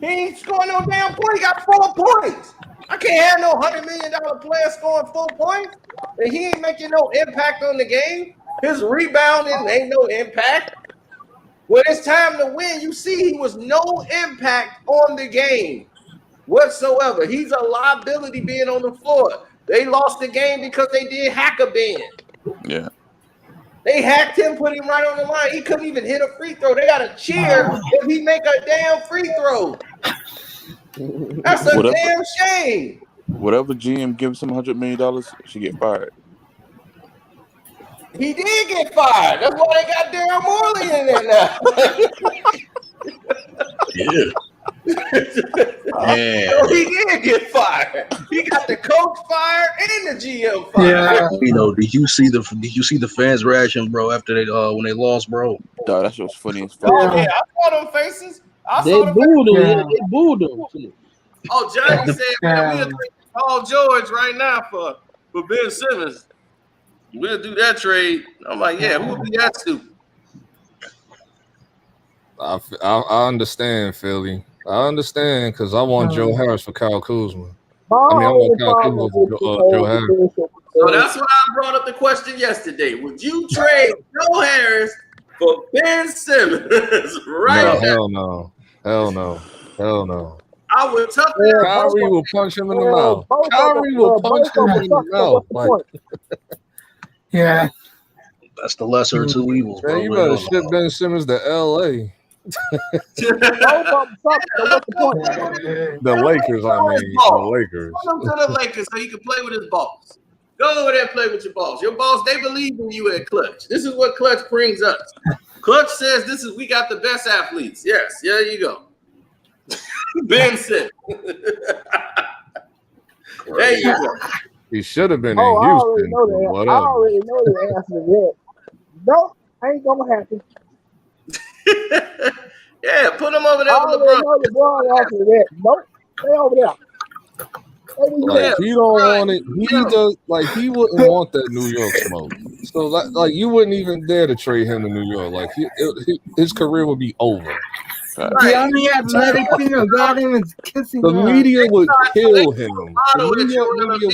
He ain't scoring no damn point. He got 4 points. I can't have no $100 million player scoring 4 points, and he ain't making no impact on the game. His rebounding ain't no impact. When it's time to win, you see he was no impact on the game whatsoever. He's a liability being on the floor. They lost the game because they did hack a band. Yeah. They hacked him, put him right on the line. He couldn't even hit a free throw. They got to cheer if he make a damn free throw. That's a damn shame. Whatever GM gives him $100 million, should get fired. He did get fired. That's why they got Daryl Morley in there now. Yeah. So he did get fired. He got the coach fired and the GM fired. Yeah. You know, did you see the fans' reaction, bro, after they when they lost, bro? Dog, that shit was funny as fuck. Oh yeah, I saw them faces. They booed him. Yeah, they booed him. Oh, Johnny said, man, we'll trade Paul George right now for Ben Simmons. We'll do that trade. I'm like, yeah, who would be that stupid? I understand, Philly. I understand because I want Joe Harris for Kyle Kuzma. I want Kyle Kuzma for Joe Harris. So that's why I brought up the question yesterday. Would you trade Joe Harris for Ben Simmons right now? Hell no. I would tough Kyrie will punch him in the mouth. Kyrie will punch him in the mouth. Like, yeah. That's the lesser of two evils, bro. Man, you better ship Ben Simmons to LA. The Lakers, I mean. The Lakers. Come to the Lakers so he can play with his boss. Go over there and play with your boss. Your boss, they believe in you at Clutch. This is what Clutch brings us. Clutch says we got the best athletes. Yes, there you go. Ben Simmons. There you go. He should have been in Houston. I already know the answer to that. No, ain't gonna happen. Yeah, put him over there with LeBron. LeBron after that. Nope, stay over there. Like, he don't want it. He does like he wouldn't want that New York smoke. So like you wouldn't even dare to trade him to New York. Like his career would be over. The only athletic thing about him is kissing. The media would kill him. The media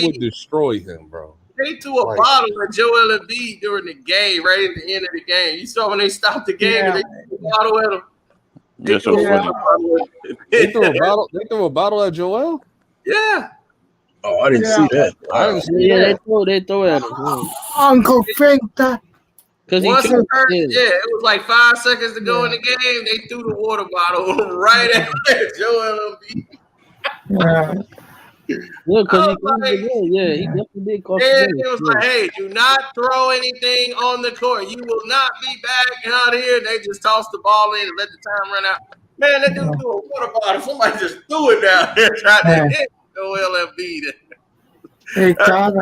would destroy him, bro. They threw a bottle at Joel Embiid during the game, right at the end of the game. You saw when they stopped the game, and they threw a bottle at him. That's so funny. They threw a bottle at Joel? Yeah. Oh, I didn't see that. I didn't see that. They throw it at him. Uncle Frank. Once it was like 5 seconds to go in the game. They threw the water bottle right at Joel Embiid. Yeah, because he definitely did cost it was like, hey, do not throw anything on the court. You will not be back out here. They just tossed the ball in and let the time run out. Man, that dude threw a water bottle. Somebody just threw it down there trying to hit Joel Embiid. Hey, God.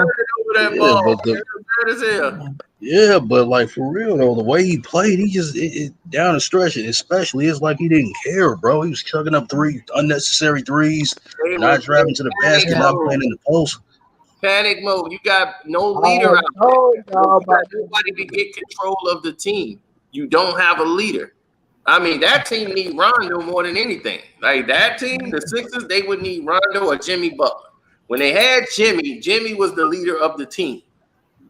That ball. Bad as hell. Yeah, but like for real though, the way he played, he just down the stretch, especially, it's like he didn't care, bro. He was chugging up unnecessary threes, not driving to the basket, not playing in the post. Panic mode. You got no leader out there. You got nobody to get control of the team. You don't have a leader. I mean, that team need Rondo more than anything. Like that team, the Sixers, they would need Rondo or Jimmy Butler. When they had Jimmy was the leader of the team.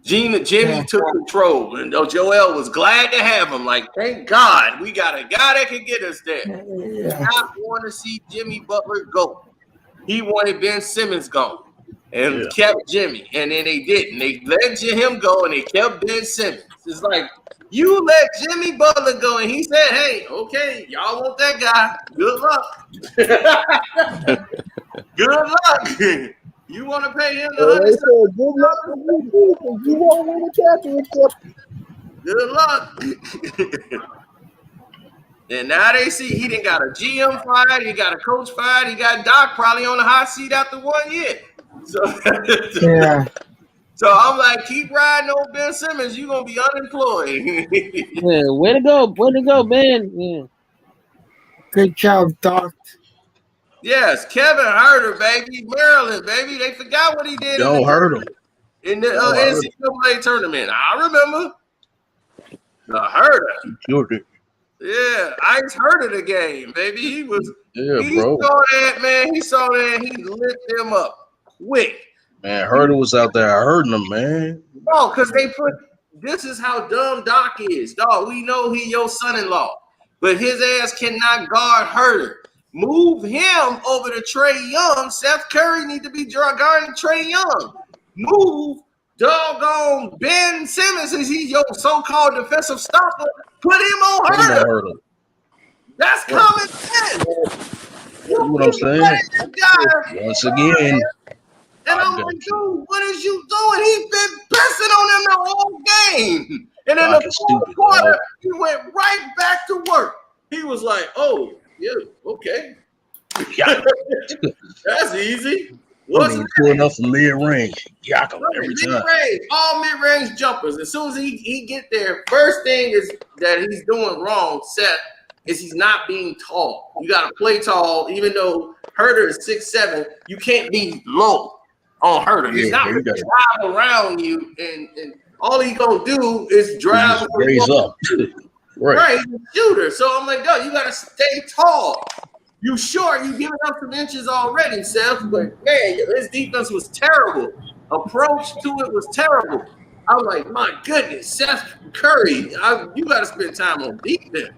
Jimmy took control, and Joel was glad to have him. Like, thank God we got a guy that can get us there. He did not want to see Jimmy Butler go. He wanted Ben Simmons gone and kept Jimmy. And then they didn't. They let him go, and they kept Ben Simmons. It's like, you let Jimmy Butler go, and he said, hey, okay, y'all want that guy. Good luck. Good luck. You want to pay him the they said, good luck to you, because you won't win a championship. Good luck. And now they see he didn't got a GM fired, he got a coach fired, he got Doc probably on the hot seat after 1 year. So, so I'm like, keep riding on Ben Simmons, you're going to be unemployed. Way to go, man. Yeah. Good job, Doc. Yes, Kevin Herter, baby, Maryland, baby. They forgot what he did Y'all heard him. in the NCAA tournament. I remember the Herter. Sure did. Yeah, Ice Herter the game, baby. He bro. saw that, man. He saw that. He lit them up quick. Man, Herter was out there hurting them, man. Oh, because this is how dumb Doc is. Dog, we know he your son-in-law, but his ass cannot guard Herter. Move him over to Trae Young. Seth Curry need to be guarding Trae Young. Move doggone Ben Simmons, as he's your so-called defensive stopper. Put him on Herter. That's common sense. You know what I'm saying? Once again. And I'm like, dude, what is you doing? He's been pissing on him the whole game. And in the fourth quarter, he went right back to work. He was like, oh, yeah, okay. That's easy. What's cool enough for mid-range? Every time. All mid-range jumpers. As soon as he get there, first thing is that he's doing wrong, Seth, is he's not being tall. You got to play tall, even though Herter is 6'7", you can't be low on Herter. He's not going to drive around you, and all he's going to do is drive. Raise up. Right, he's a shooter. So I'm like, yo, you got to stay tall. You short, you giving up some inches already, Seth, but man, his defense was terrible. Approach to it was terrible. I'm like, my goodness, Seth Curry, you got to spend time on defense.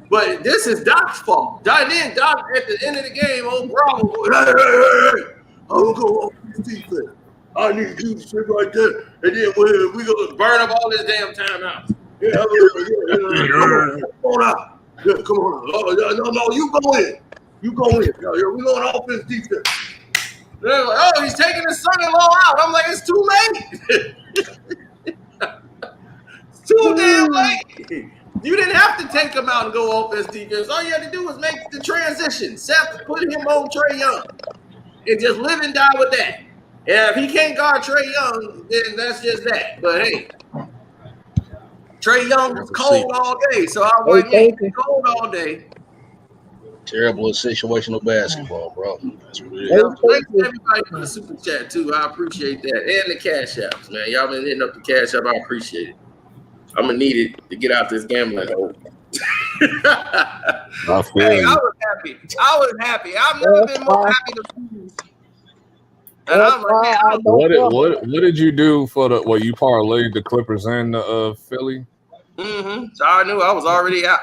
But this is Doc's fault. Doc, at the end of the game, old Bravo, hey, I'm going to go off this defense. I need to do the shit right there. And then we're going to burn up all this damn timeouts. Yeah, come on out. Yeah, come on. Oh, no, you go in. You go in. We're going offense, defense. They're like, oh, he's taking his son-in-law out. I'm like, it's too late. It's too damn late. You didn't have to take him out and go offense, defense. All you had to do was make the transition. Seth, put him on Trae Young and just live and die with that. And if he can't guard Trae Young, then that's just that. But hey, Trae Young was cold all day, so I was like, yeah, he's cold all day. Terrible situational basketball, bro. That's what it is. Thanks to everybody for the super chat, too. I appreciate that. And the cash apps, man. Y'all been hitting up the cash app. I appreciate it. I'm going to need it to get out this gambling hole. I was happy. I've never been more happy to lose. And I'm like, what did you do for the? You parlayed the Clippers and Philly. So I knew I was already out.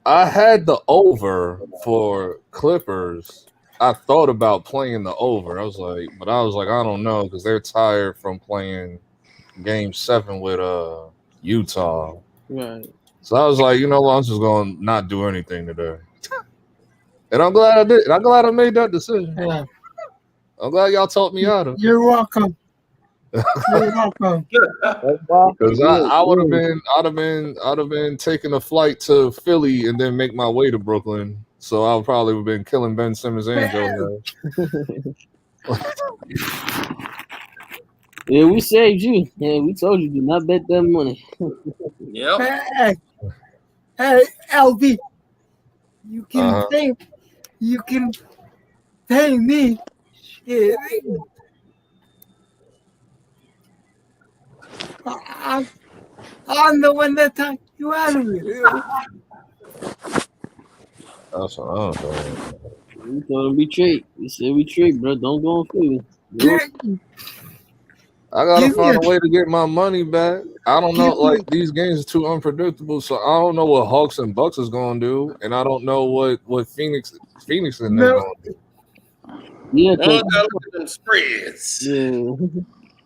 I had the over for Clippers. I thought about playing the over. I was like, I don't know, because they're tired from playing Game 7 with Utah. Right. So I was like, you know what? I'm just going to not do anything today. And I'm glad I did. I'm glad I made that decision. Yeah. I'm glad y'all talked me out of it. You're welcome. You're welcome. Because I'd have been taking a flight to Philly and then make my way to Brooklyn. So I would probably have been killing Ben Simmons and Joe. Yeah, we saved you. Yeah, we told you do not bet that money. Yep. Hey, LB, you can pay me. Shit. I'm the one that talked you out of it. That's what I'm saying. We told him we trade. We said we trade, bro. Don't go on Philly. I gotta find a way to get my money back. I don't know, like these games are too unpredictable, so I don't know what Hawks and Bucks is gonna do, and I don't know what Phoenix and them gonna do. Yeah, look at them spreads. Yeah.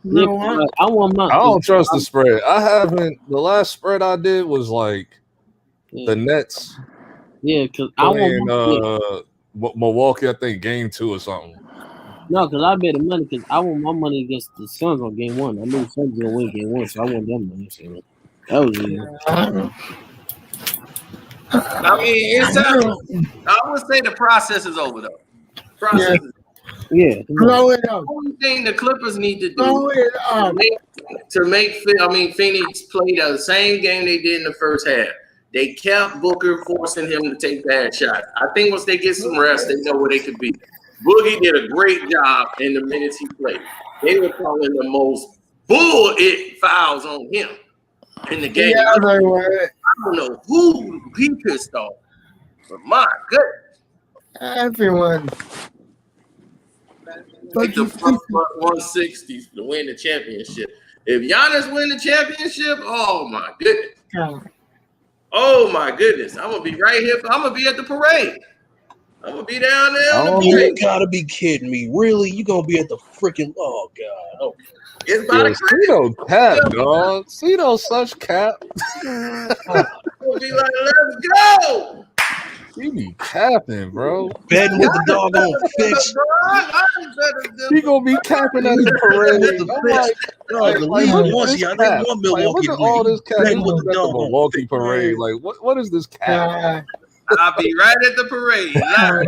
I don't trust the spread. I haven't. The last spread I did was like the Nets. Yeah, because I want Milwaukee. I think Game 2 or something. No, because I bet the money because I want my money against the Suns on Game 1. I knew the Suns gonna win Game 1, so I want them money. So that was it. I mean, I would say the process is over though. Process is yeah. Blow it up. The only thing the Clippers need to do to make Phoenix play the same game they did in the first half. they kept Booker forcing him to take bad shots. I think once they get some rest, they know where they could be. Boogie did a great job in the minutes he played. They were calling the most bull-it fouls on him in the game. Yeah, they were. I don't know who he pissed off, but my goodness. Everyone. Take the plus 160s to win the championship. If Giannis win the championship, oh my goodness. Oh my goodness. I'm gonna be right here. I'm gonna be at the parade. I'm gonna be down there on the parade. You gotta be kidding me. Really? You gonna be at the freaking God. Okay. It's by the Cito cap, dog. Cito such cap. We'll be like, let's go. He be capping, bro. Betting with the doggone fix. He gonna be capping at the parade. The league wants you. I didn't want Milwaukee. Look at all this cap. Betting with the doggone Milwaukee parade. Like, what is this cap? I'll be right at the parade. I'm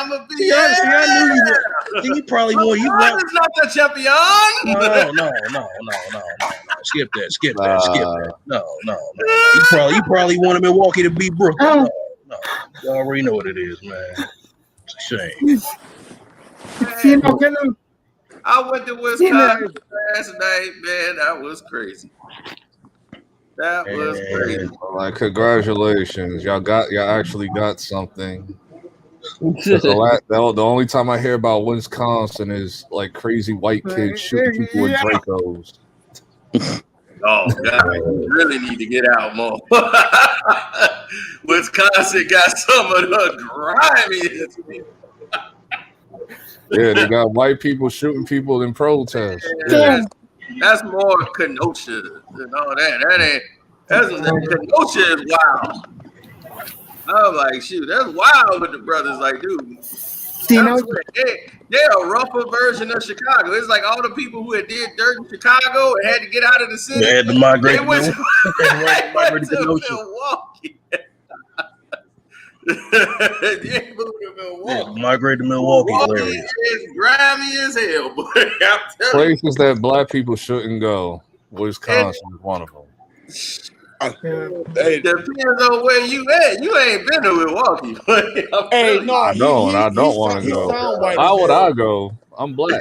gonna be there. I knew you were. You probably won. You won. Is not the champion. No. Skip that. No. You probably wanted Milwaukee to beat Brooklyn. No. You already know what it is, man. It's a shame. I went to Wisconsin last night, man. That was crazy. That was crazy. Like, congratulations, y'all actually got something. The only time I hear about Wisconsin is like crazy white kids shooting people with Dracos. Oh God, you really need to get out more. Wisconsin got some of the grimiest people. Yeah, they got white people shooting people in protests. Yeah. That's more Kenosha and all that. Kenosha is wild. I'm like, shoot, that's wild with the brothers. Like, dude, they're a rougher version of Chicago. It's like all the people who had did dirt in Chicago and had to get out of the city. They had to migrate. They went to Milwaukee. Migrate to Milwaukee. It's grimy as hell, boy. Places that black people shouldn't go. Wisconsin is one of them. Depends on where you at. You ain't been to Milwaukee. I don't want to go. How would I go? I'm black.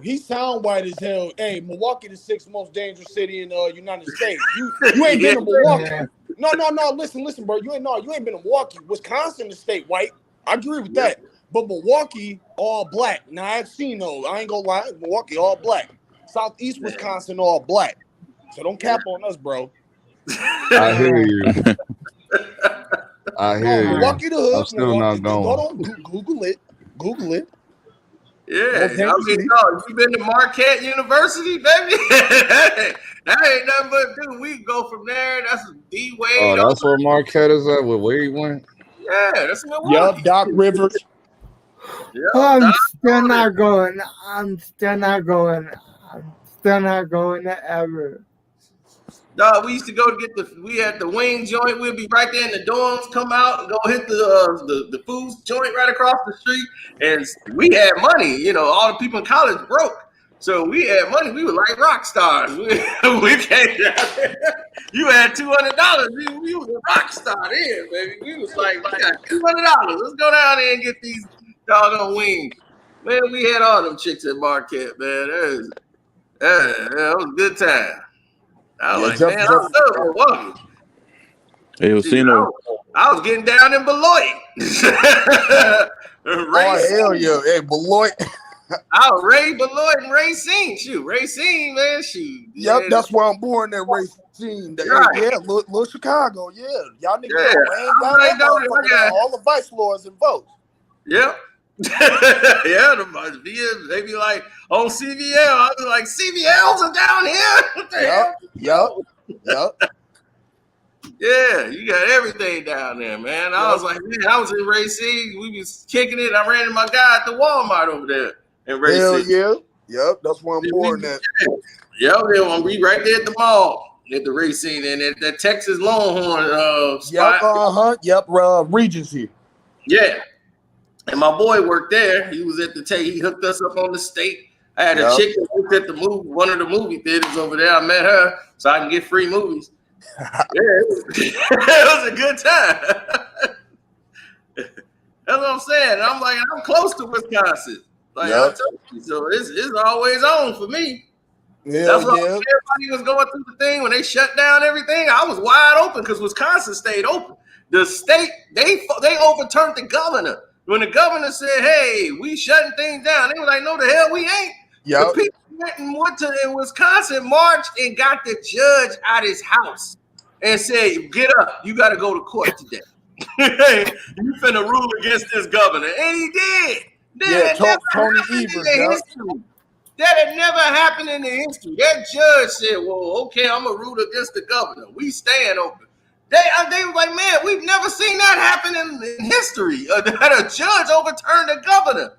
He sound white as hell. Hey, Milwaukee, the 6th most dangerous city in the United States. You ain't been to Milwaukee. No. Listen, bro. You ain't been to Milwaukee. Wisconsin is state white. I agree with that. But Milwaukee, all black. Now I've seen those. I ain't gonna lie. Milwaukee, all black. Southeast Wisconsin, all black. So don't cap on us, bro. I hear you. Milwaukee, the hood. I'm still not going. Hold on. Google it. Yeah, you been to Marquette University, baby? That ain't nothing but, dude, we go from there. That's D Wade. Oh, that's where Marquette is at, where Wade went? Yeah, that's Milwaukee. Yup, Doc Rivers. I'm still not going ever. Dog, we used to go to get we had the wing joint. We'd be right there in the dorms, come out and go hit the food joint right across the street. And we had money, all the people in college broke. So we had money. We were like rock stars. We came down there. You had $200. We was a rock star there, baby. We was like, we got $200. Let's go down there and get these doggone wings. Man, we had all them chicks at Marquette, man. That was a good time. I was like, man, I love Milwaukee. Hey, I was getting down in Beloit. Hell yeah. Hey, Beloit. I was Ray Beloit and Racine. Shoot, Racine, man. Shoot. Yep, that's where I'm born at Racine. Right. Yeah, little Chicago. Yeah. Y'all niggas all the vice lords and votes. Yep. Yeah, they be like on CVL. I was like, CVLs are down here. What the hell? Yep. Yeah, you got everything down there, man. I was like, man, I was in Racine. We was kicking it. I ran into my guy at the Walmart over there in Racine. Hell yeah. Yep, that's where I'm born at. Yep, we right there at the mall at the Racine and at that Texas Longhorn spot. Yep, Regency. Yeah. And my boy worked there. He was at he hooked us up on the state. I had a chick that worked at one of the movie theaters over there. I met her so I can get free movies. it was a good time. That's what I'm saying. I'm like, I'm close to Wisconsin. Like I told you, so it's always on for me. That's what everybody was going through the thing when they shut down everything. I was wide open because Wisconsin stayed open. The state they overturned the governor when the governor said, "Hey, we shutting things down." They were like, "No, the hell we ain't." The people went to in Wisconsin, marched and got the judge out his house and said, "Get up, you got to go to court today. You finna rule against this governor," and he did. Tony Evers. That had never happened in the history. That judge said, "Well, okay, I'm gonna rule against the governor. We stand open." They were like, "Man, we've never seen that happen in history. That a judge overturned a governor."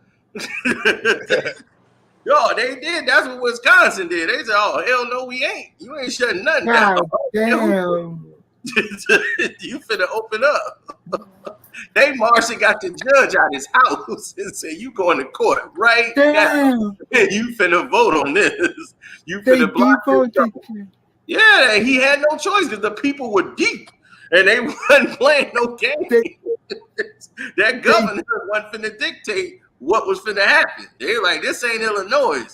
Yo, they did. That's what Wisconsin did. They said, "Oh, hell no, we ain't. You ain't shutting nothing down." Damn. You finna open up. They marched and got the judge out his house and said, "You going to court right now. You finna vote on this. You finna block this." Yeah, he had no choice because the people were deep and they wasn't playing no game. That governor wasn't finna dictate what was finna happen. They were like, "This ain't Illinois."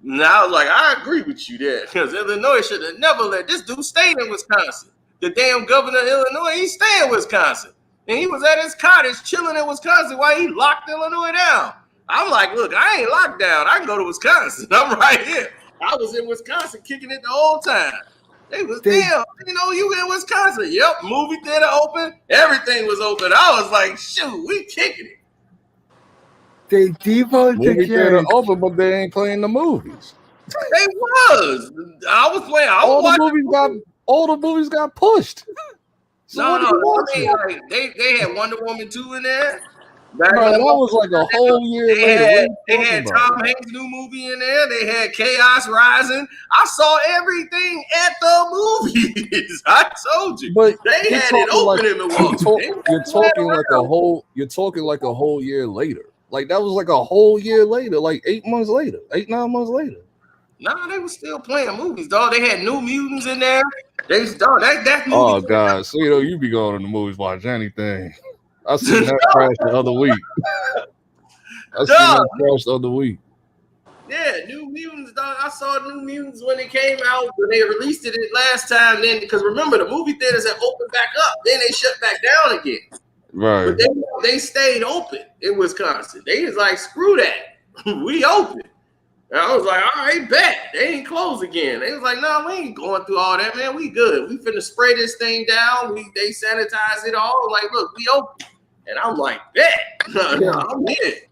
And I was like, I agree with you there because Illinois should have never let this dude stay in Wisconsin. The damn governor of Illinois, he stayed in Wisconsin. And he was at his cottage chilling in Wisconsin while he locked Illinois down. I'm like, look, I ain't locked down. I can go to Wisconsin. I'm right here. I was in Wisconsin kicking it the whole time. They was, damn, you in Wisconsin. Yep, movie theater open. Everything was open. I was like, shoot, we kicking it. They devoted movie theater open, but they ain't playing the movies. They was. I was playing. All the movies got pushed. So no, I mean, like, they had Wonder Woman 2 in there. Bro, that was like a whole year later. They had Tom Hanks' new movie in there. They had Chaos Rising. I saw everything at the movies. I told you. But they had it open in Milwaukee. You're talking like a whole year later. Like that was like a whole year later, like 9 months later. Nah, they were still playing movies, dog. They had New Mutants in there. That movie. Oh God, so you be going to the movies watch anything. I seen that crash the other week. Yeah, New Mutants, dog. I saw New Mutants when it came out, when they released it last time. Then, because remember, the movie theaters had opened back up. Then they shut back down again. Right. But they stayed open in Wisconsin. They was like, screw that. We open. And I was like, all right, bet. They ain't closed again. They was like, no, we ain't going through all that, man. We good. We finna spray this thing down. They sanitize it all. Like, look, we open. And I'm like, bet. I'm here.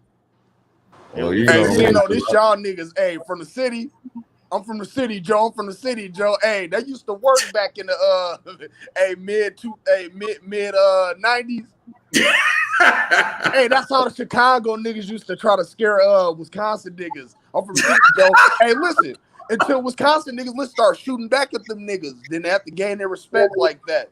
Well, this y'all niggas, from the city. I'm from the city, Joe. Hey, that used to work back in the mid 90s. Hey, that's how the Chicago niggas used to try to scare Wisconsin niggas. I'm from the city, Joe. Hey, listen, until Wisconsin niggas let's start shooting back at them niggas, then they have to gain their respect like that.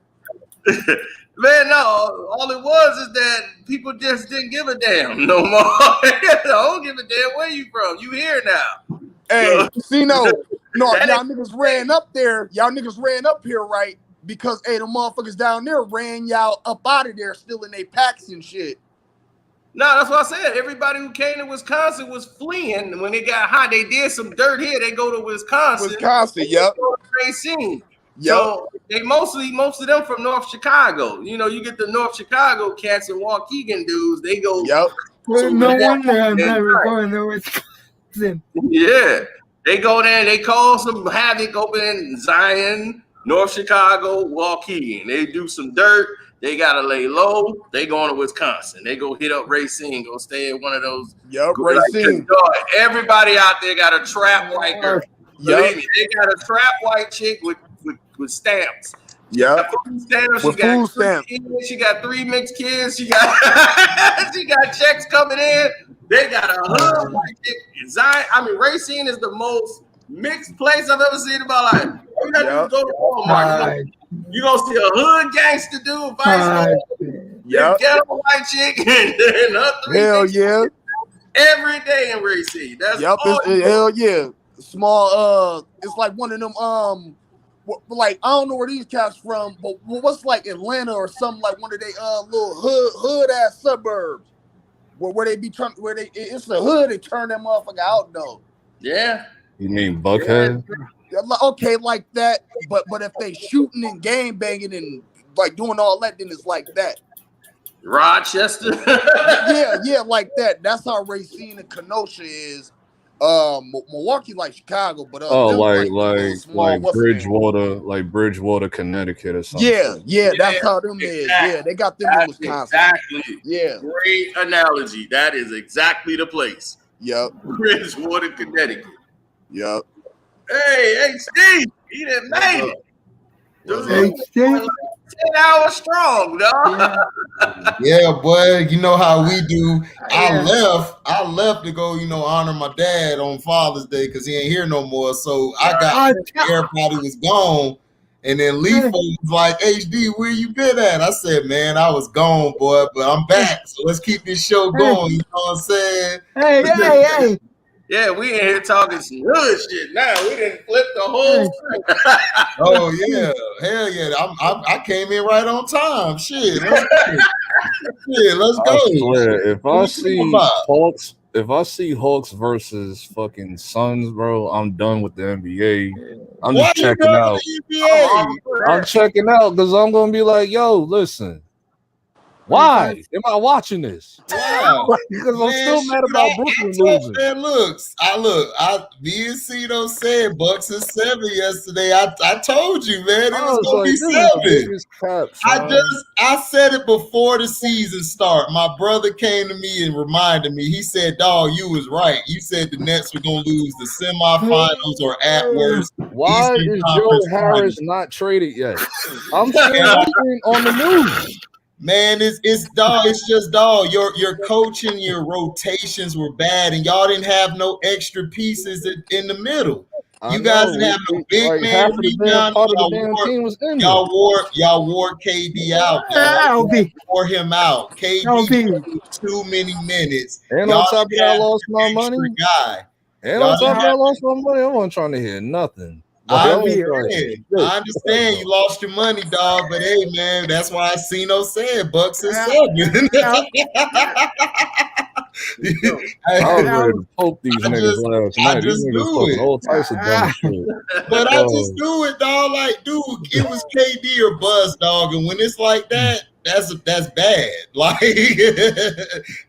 Man, no, all it was is that people just didn't give a damn no more. I don't give a damn where you from. You here now. Hey, y'all niggas ran up there. Y'all niggas ran up here, right? Because the motherfuckers down there ran y'all up out of there, still in their packs and shit. No, that's what I said. Everybody who came to Wisconsin was fleeing. When it got hot, they did some dirt here. They go to Wisconsin. Yep. Racine. Yep. So they most of them from North Chicago. You get the North Chicago cats and Waukegan dudes. They go. Yep. Well, no wonder I'm never going to Wisconsin. Yeah, they go there. They call some havoc open in Zion, North Chicago, Waukegan. They do some dirt. They gotta lay low. They going to Wisconsin. They go hit up Racine. Go stay at one of those. Yep, Racine. Everybody out there got a trap white girl. Believe me, they got a trap white chick with stamps. Yeah. Food stamps. She got 3 mixed kids. She got checks coming in. They got a hood white chick. Racine is the most mixed place I've ever seen in my life. You got to go to Walmart. You're going to see a hood gangster dude, ghetto white chick, and her 3 hell yeah. Every day in Racine. That's hell yeah. Small, it's like one of them like I don't know where these cats from, but what's like Atlanta or something like one of they little hood ass suburbs where they be trying it's the hood they turn that motherfucker out though. Yeah. You mean Buckhead? Yeah, okay, like that. But if they shooting and game banging and like doing all that, then it's like that. Rochester. yeah, like that. That's how Racine and Kenosha is. Milwaukee like Chicago, but them like little small Bridgewater, Connecticut or something. Yeah, that's how them is. Yeah, they got them in Wisconsin. Exactly. Yeah. Great analogy. That is exactly the place. Yep. Bridgewater, Connecticut. Yep. Hey, Steve, he done made it. Hey, Steve. 10 hours strong, dog. Yeah, boy. You know how we do. I left to go, honor my dad on Father's Day because he ain't here no more. So I got everybody was gone. And then Leafo was like, HD, where you been at? I said, man, I was gone, boy, but I'm back. So let's keep this show going. You know what I'm saying? Hey. Yeah, we in here talking some hood shit now. We didn't flip the whole thing. Oh, yeah. Hell yeah. I came in right on time. Shit. Let's go. I swear, if I see Hawks versus fucking Suns, bro, I'm done with the NBA. I'm just checking out. I'm checking out because I'm gonna be like, yo, listen. Why am I watching this? Wow. Because I'm still mad about Brooklyn losing. Man, me and Cito said Bucks is 7 yesterday. I told you, man, it was gonna be 7. I said it before the season start. My brother came to me and reminded me. He said, dog, you was right. You said the Nets were gonna lose the semifinals or at worst. Why is Joe Harris not traded yet? I'm still waiting on the news. Man, it's dog. It's just dog. Your coaching, your rotations were bad, and y'all didn't have no extra pieces in the middle. You guys didn't have no big man rebound. Y'all wore KD out. Y'all wore him out. KD too many minutes. And on top of that, I lost my money. And on top of that, I lost my money. I wasn't trying to hear nothing. I understand you lost your money, dog, but hey, man, that's why Cino said Bucks is 7. I was ready to poke these niggas last night. These niggas talking all types of dumb shit. But I just do it, dog. Like, dude, it was KD or Buzz, dog. And when it's like that, that's bad. Like,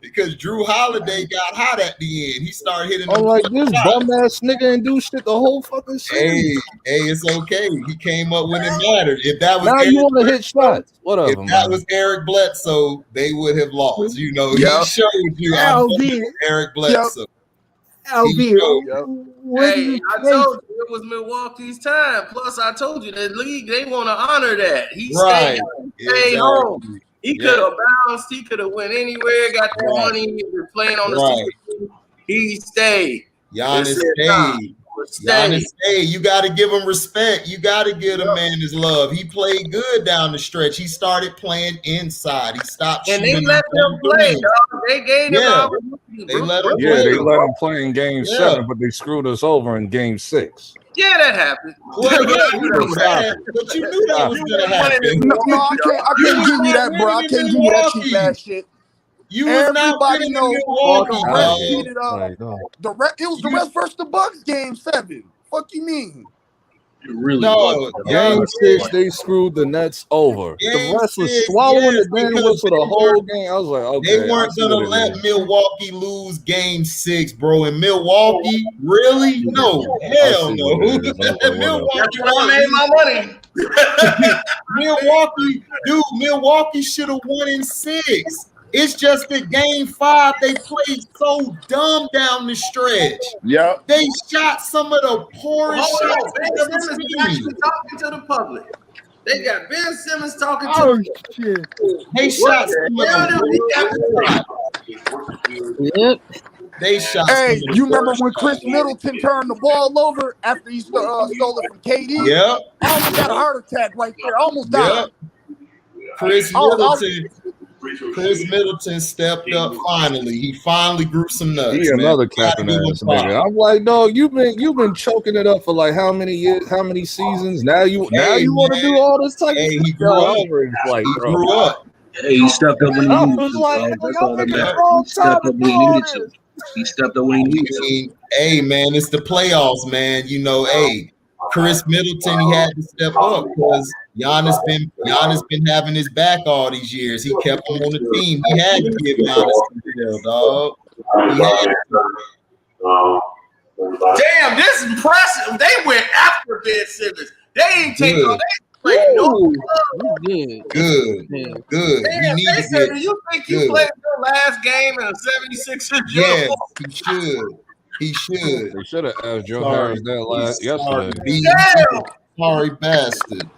because Drew Holiday got hot at the end. He started hitting. I'm like, this bum ass nigga ain't do shit the whole fucking season. Hey, it's okay. He came up when it mattered. If that was now you want to hit shots. Whatever. If that was Eric Bledsoe, they would have lost. He showed you Eric Bledsoe. Hey, I told you it was Milwaukee's time. Plus, I told you the league, they want to honor that. He stayed home. He could have bounced. He could have went anywhere, got the money. He was playing on the season. He stayed. Giannis stayed. Giannis stayed. You got to give him respect. You got to give a man his love. He played good down the stretch. He started playing inside. He stopped. And they let him play, dog. They gave him out. They let him play. Yeah, they let him play in game 7, but they screwed us over in game 6. Yeah, that happened. Well, you knew that, but you knew that was going to happen. No, I can't give you that, bro. I can't give you that cheap ass shit. Everybody knows the rest heated up. It was the rest versus the Bucks game 7. Fuck you mean? Game 6, they screwed the Nets over. The rest was swallowing the damn whistle the whole game. I was like, okay. They weren't gonna let Milwaukee lose game 6, bro. In Milwaukee, really? No, hell no. Milwaukee, I made my money. Milwaukee should have won in 6. It's just that game 5, they played so dumb down the stretch. Yeah. They shot some of the poorest shots. Ben Simmons is actually talking to the public. They got Ben Simmons talking to shit. They shot some of Yep. They shot. Hey, you remember when Chris Middleton turned the ball over after he stole it from KD? Yep. I almost got a heart attack right there. I almost died. Chris Middleton. Chris Middleton stepped up finally. He finally grew some nuts. He another capping ass nigga. I'm like, dog, you've been choking it up for like how many years, how many seasons? Now you want to do all this type of stuff. He grew up. He grew up. Hey, he stepped up when he I needed was to. like, That's y'all all that niggas matters. wrong He stepped time up to when do he all needed to. this. He stepped up when he needed to. Hey man, it's the playoffs, man. You know, hey, Chris Middleton, he had to step up because Giannis been having his back all these years. He kept him on the team. He had to give Giannis some deal, dog. He had to. Damn, this is impressive. They went after Ben Simmons. They ain't take no. They played no. Good. Damn, He said, do you think you played your last game in a 76ers Yes, uniform? he should. They should have asked Joe Harris that yesterday. Sorry, bastard.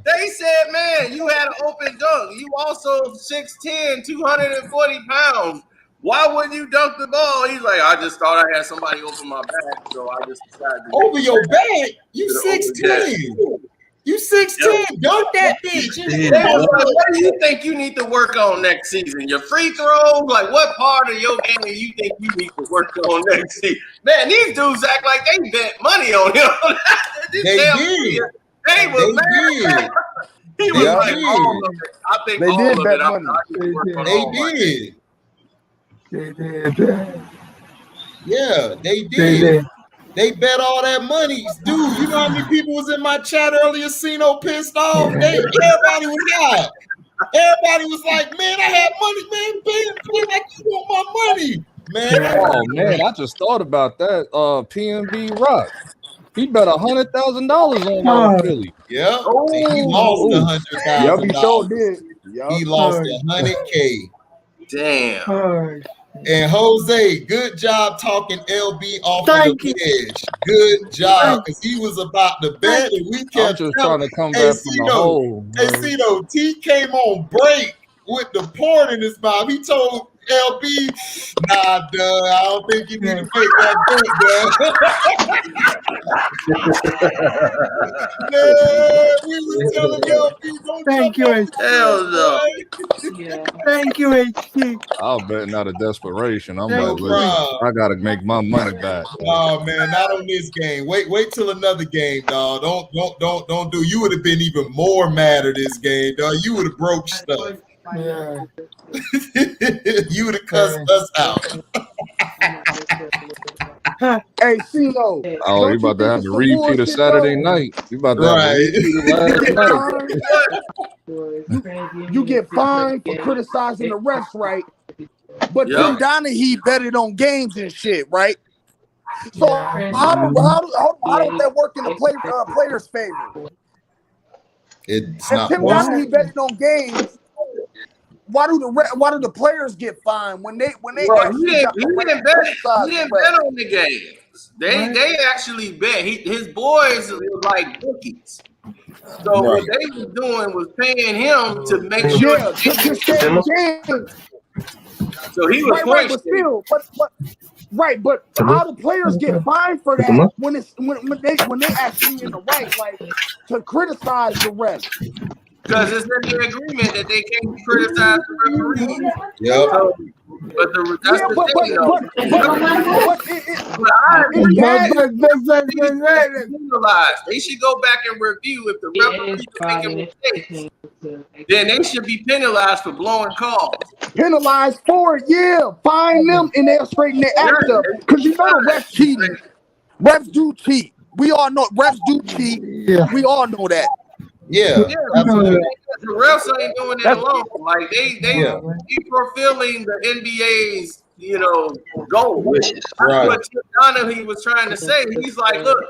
They said, man, you had an open dunk. You also 6'10", 240 pounds. Why wouldn't you dunk the ball? He's like, I just thought I had somebody over my back, so I just decided to over your back. You 6'10". You 6'10". Dunk that bitch. They was like, what do you think you need to work on next season? Your free throws? Like, what part of your game you think you need to work on next season? Man, these dudes act like they bet money on him. They did. They was mad. He was like, all of it. I think They all did of bet it. I money. need to work on They all my did. Yeah, they They did. did. They bet all that money. Dude, you know how many people was in my chat earlier, Cino pissed off? Everybody was out. Everybody was like, man, I had money, man. Ben, like, you want my money. Man. Oh, man, I just thought about that. PNB Rock. He bet $100,000 on Philly. Yeah. He lost $100,000. Yep, he sure did. Yep. He lost $100K. Damn. And Jose, good job talking LB off of the edge. Good job, because he was about to bet, and we kept I'm just trying to come back from the hole. Hey, Cino, T came on break with the porn in his mouth. He told LB, nah, Doug, I don't think you need to make that bet, we was telling LB, don't Thank you, HT. Hell no. Thank you, HT. I'll bet out of desperation. I'm No like, listen, problem. I gotta make my money back. Oh man, not on this game. Wait till another game, dog. Don't do. You would have been even more mad at this game, dog. You would have broke stuff. Yeah. You would have cussed us out. Hey, CeeLo. Oh, you about to have to repeat of Saturday night. You about to have to repeat of last night. You get fined for criticizing the refs, right? But Tim Donaghy betted on games and shit, right? So how don't that work in the players' favor? It's if not Tim Donaghy betting on games, why do the players get fined when they Well, he didn't bet on the games. They actually bet. His boys were like bookies. So what they was doing was paying him to make sure to stay in games. So he was right, but still, but how do players get fined for that when they actually in the right, like to criticize the refs? Because it's in the agreement that they can't criticize the referees. Yep. So, but that's the thing, though. They should go back and review if the referees are making mistakes. Then they should be penalized for blowing calls. Penalized for it, yeah. Fine them and they'll straighten their act up. Because you know the refs cheating. Refs do cheat. We all know refs do cheat. Yeah. We all know that. Yeah, absolutely. The refs ain't doing it alone. Like they fulfilling the NBA's, goal. Right. What Tim Donaghy was trying to say. He's like, look,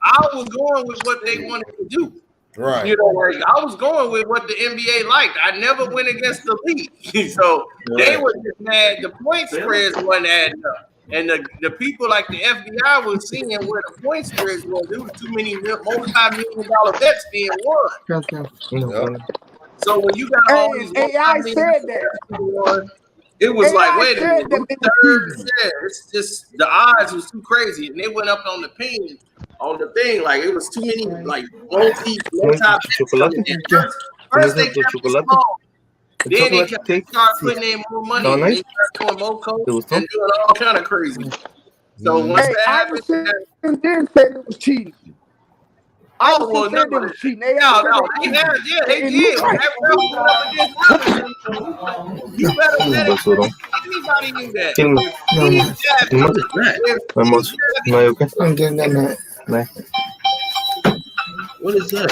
I was going with what they wanted to do. Right. I was going with what the NBA liked. I never went against the league. So they were just mad. The point spreads wasn't adding up. And the people like the FBI was seeing where the point spreads was. There was too many multi-million-dollar bets being won. So when you got all these AI said that. It was AI like, wait a said minute. It's just the odds was too crazy. And they went up on the thing. Like it was too many like multi bets. First they kept it small. Then they start putting in more money. And they start doing more coaches and doing all kind of crazy. So once that happens, didn't say it was cheating. Oh, well, no, they was cheating. They did. When that ref went up against Iverson, you better bet anybody knew that. What is that?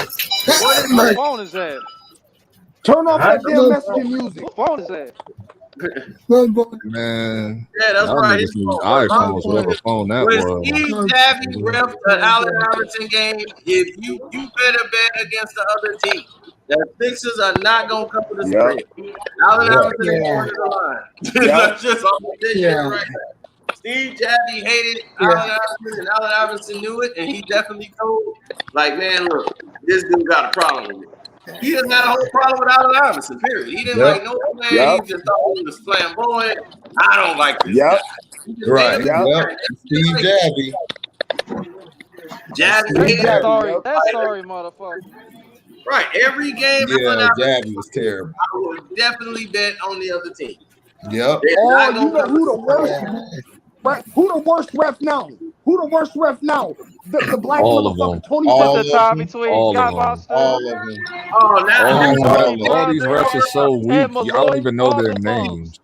What phone is that? Turn off that damn messaging music. What phone is that? Man, yeah, that's y'all right. niggas use iPhones, whatever phone that When was. Steve Javy ref the Allen Iverson game, if you better bet against the other team. The Sixers are not gonna cover the spread. Allen Iverson is going to the line. That's just all this shit right now. Steve Javy hated Allen Iverson, and Allen Iverson knew it, and he definitely told, like, man, look, this dude got a problem with it. He doesn't have a whole problem with Allen Iverson, period. He didn't like no man. He just thought he was flamboyant. I don't like this guy. Right. Steve Javy. That's sorry, motherfucker. Right. Every game. Yeah, Javy was terrible. I would definitely bet on the other team. Yep. Oh, you know who the worst? Right? Who the worst ref now? Who the worst ref now? The black motherfucker, Tony. All of them. All of them. Oh, now all these refs are so weak. I don't even know their names. See,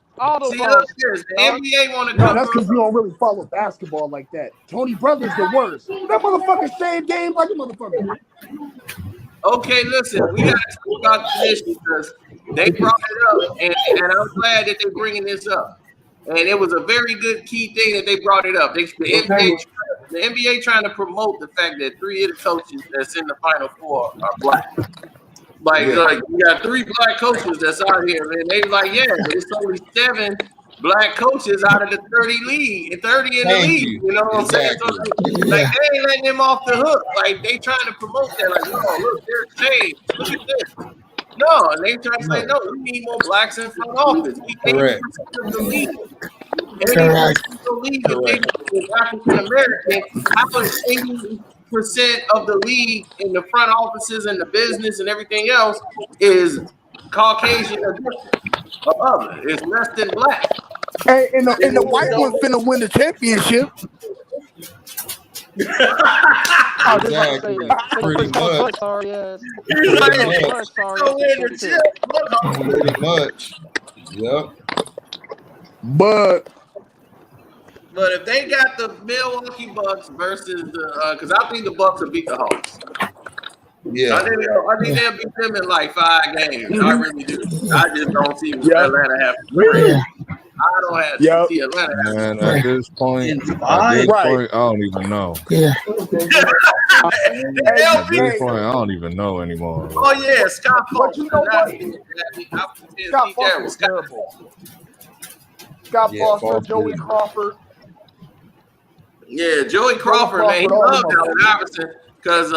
look, the NBA want to No, come. that's because you don't really follow basketball like that. Tony Brothers the worst. That motherfucker saved game like a motherfucker. Okay, listen, we got to talk about this because they brought it up, and I'm glad that they're bringing this up. And it was a very good key thing that they brought it up. The NBA trying to promote the fact that 3 of the coaches that's in the Final Four are black. Like you got 3 black coaches that's out here, and they like, yeah, but it's only 7 black coaches out of the 30 in the league. You know what I'm saying? So, like, they ain't letting them off the hook. Like, they trying to promote that. Like, no, look, there's change. Look at this. No, and they trying to say, no, we need more blacks in front office. We 80% of the league. 80% of the league is African American. How is 80% of the league in the front offices and the business and everything else is Caucasian or other? It's less than black. Hey, and the white one's finna win the championship. Exactly. Pretty much. Pretty much. Yep. But if they got the Milwaukee Bucks versus the, because I think the Bucks will beat the Hawks. Yeah. I think they'll beat them in like 5 games. I really do. I just don't see Atlanta happening. I don't have to see Atlanta happening. Man, at this point, I don't even know. Yeah. At this point, I don't even know anymore. Oh yeah, Scott Falk. But you know what? Scott Falk was terrible. Scott Foster, Joey Crawford. Yeah, Joey Crawford, man, he loved Allen Iverson because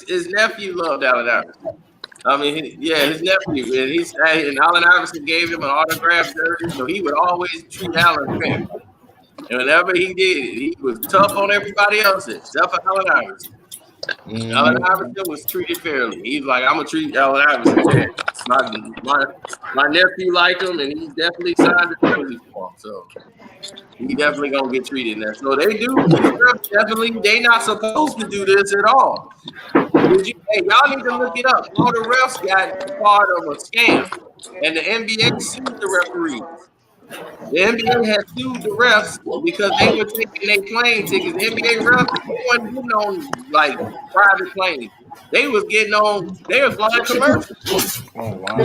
his nephew loved Allen Iverson. I mean, his nephew, and Allen Iverson gave him an autographed jersey, so he would always treat Allen fair. And whenever he did it, he was tough on everybody else except for Allen Iverson. Allen Iverson was treated fairly. He's like, I'm gonna treat Allen Iverson fair. My nephew liked him, and he definitely signed the jersey for him. So he definitely gonna get treated there. So they do definitely. They not supposed to do this at all. Y'all need to look it up. All the refs got part of a scam, and the NBA sued the referees. The NBA has sued the refs because they were taking their plane tickets. The NBA refs wasn't getting on like private planes. They was getting on. They was flying commercials. Oh wow!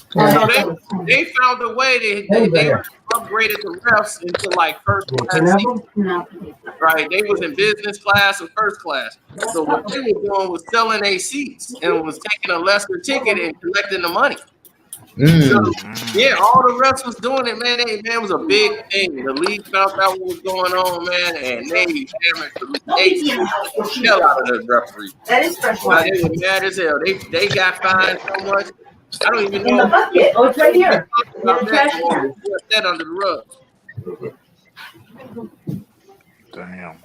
So they found a way. They upgraded the refs into like first class seats. Right? They was in business class and first class. So what they were doing was selling their seats and was taking a lesser ticket and collecting the money. So, yeah, all the refs was doing it, man. It was a big thing. The league found out what was going on, man, and they hammered the hell out of the referee. That is fresh water. They were mad as hell. They got fined so much. I don't even know. In the bucket. Oh, it's right here. That under the rug. Damn.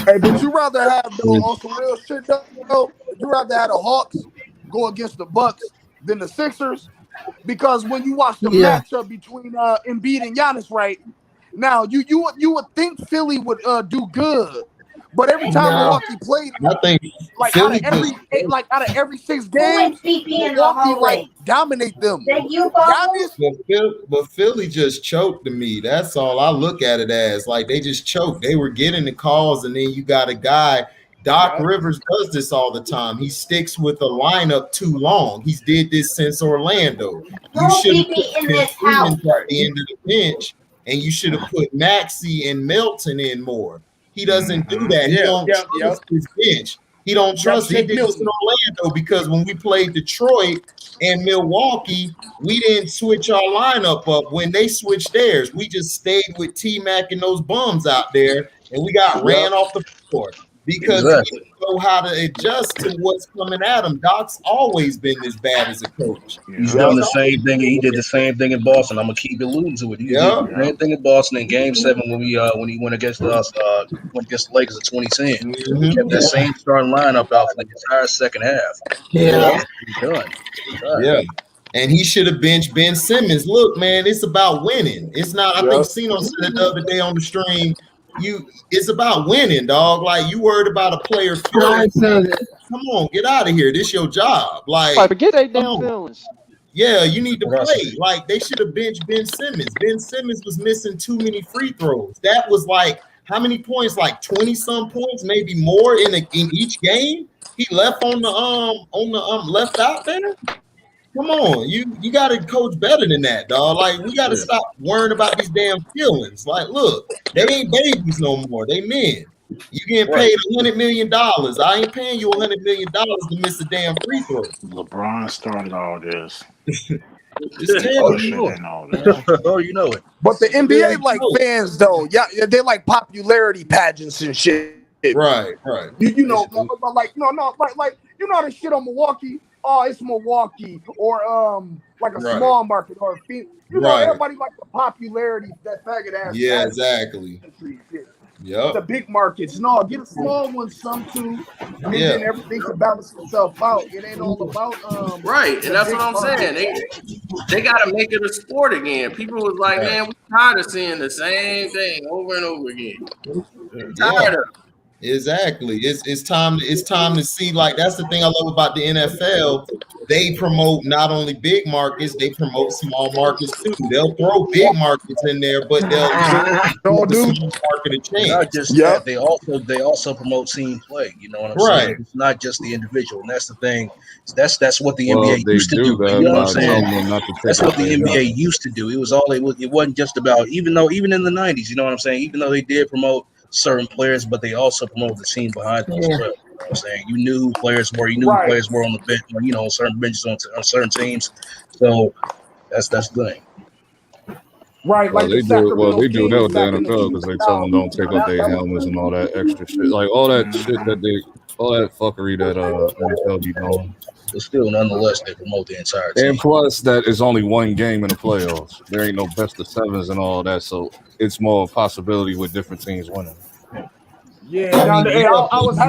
Hey, but you rather have on some real shit though? You rather have the Hawks go against the Bucks than the Sixers? because when you watch the matchup between Embiid and Giannis, right now, you would think Philly would do good, but every time Milwaukee played, I think like Philly out of every 6 games, Milwaukee like dominate them. Giannis, but Philly just choked to me. That's all I look at it as. Like they just choked. They were getting the calls, and then you got a guy. Doc Rivers does this all the time. He sticks with a lineup too long. He's did this since Orlando. You should have put Ben Simmons at the end of the bench, and you should have put Maxey and Melton in more. He doesn't do that. He don't trust his bench. He don't trust. He did this in Orlando because when we played Detroit and Milwaukee, we didn't switch our lineup up. When they switched theirs, we just stayed with T-Mac and those bums out there, and we got ran off the floor because he didn't know how to adjust to what's coming at him. Doc's always been this bad as a coach. He's done the same thing. He did the same thing in Boston. I'm gonna keep alluding to it. He did the same thing in Boston in Game 7 when he went against us, went against the Lakers in 2010. He kept that same starting lineup out for the entire second half. He's done. Yeah. And he should have benched Ben Simmons. Look, man, it's about winning. It's not. I think Sino said it the other day on the stream. It's about winning, dog. Like you worried about a player feeling. Come on, get out of here. This your job. Like forget they damn feelings. Yeah, you need to play. Like they should have benched Ben Simmons. Ben Simmons was missing too many free throws. That was like how many points? Like 20-some points, maybe more in each game. He left on the left out there. Come on, you got to coach better than that, dog. Like we got to stop worrying about these damn feelings. Like, look, they ain't babies no more. They men. You getting paid $100 million. I ain't paying you $100 million to miss a damn free throw. LeBron started all this. It's terrible. Oh, you know it. But the NBA like fans though. Yeah, they like popularity pageants and shit. Right. You know, like you know the shit on Milwaukee. Oh, it's Milwaukee, or like a small market, or you know, everybody like the popularity, that faggot ass. Yeah, exactly. Yep. The big markets. No, get a small one some too. And then everything can balance itself out. It ain't all about right, and that's what I'm saying. They gotta make it a sport again. People was like, man, we tired of seeing the same thing over and over again. Tired of it. Exactly. It's time to see. Like that's the thing I love about the NFL. They promote not only big markets, they promote small markets too. They'll throw big markets in there, but they'll do small market a change. Not just that, they also promote team play. You know what I'm saying? It's not just the individual, and that's the thing. That's what the NBA used to do. You know what I'm saying? That's what the NBA used to do. It was all it wasn't just about. Even in the 90s, you know what I'm saying? Even though they did promote certain players, but they also promote the team behind them as well. You know what I'm saying? You knew who players were. You knew who players were on the bench. You know, on certain benches on certain teams. So that's the thing. Right, like they do that with the NFL because they tell them don't take off their helmets and all that extra shit, like all that shit all that fuckery that NFL be doing. But still, nonetheless, they promote the entire team. And plus, that is only one game in the playoffs. There ain't no best of sevens and all that, so it's more a possibility with different teams winning. Yeah, I was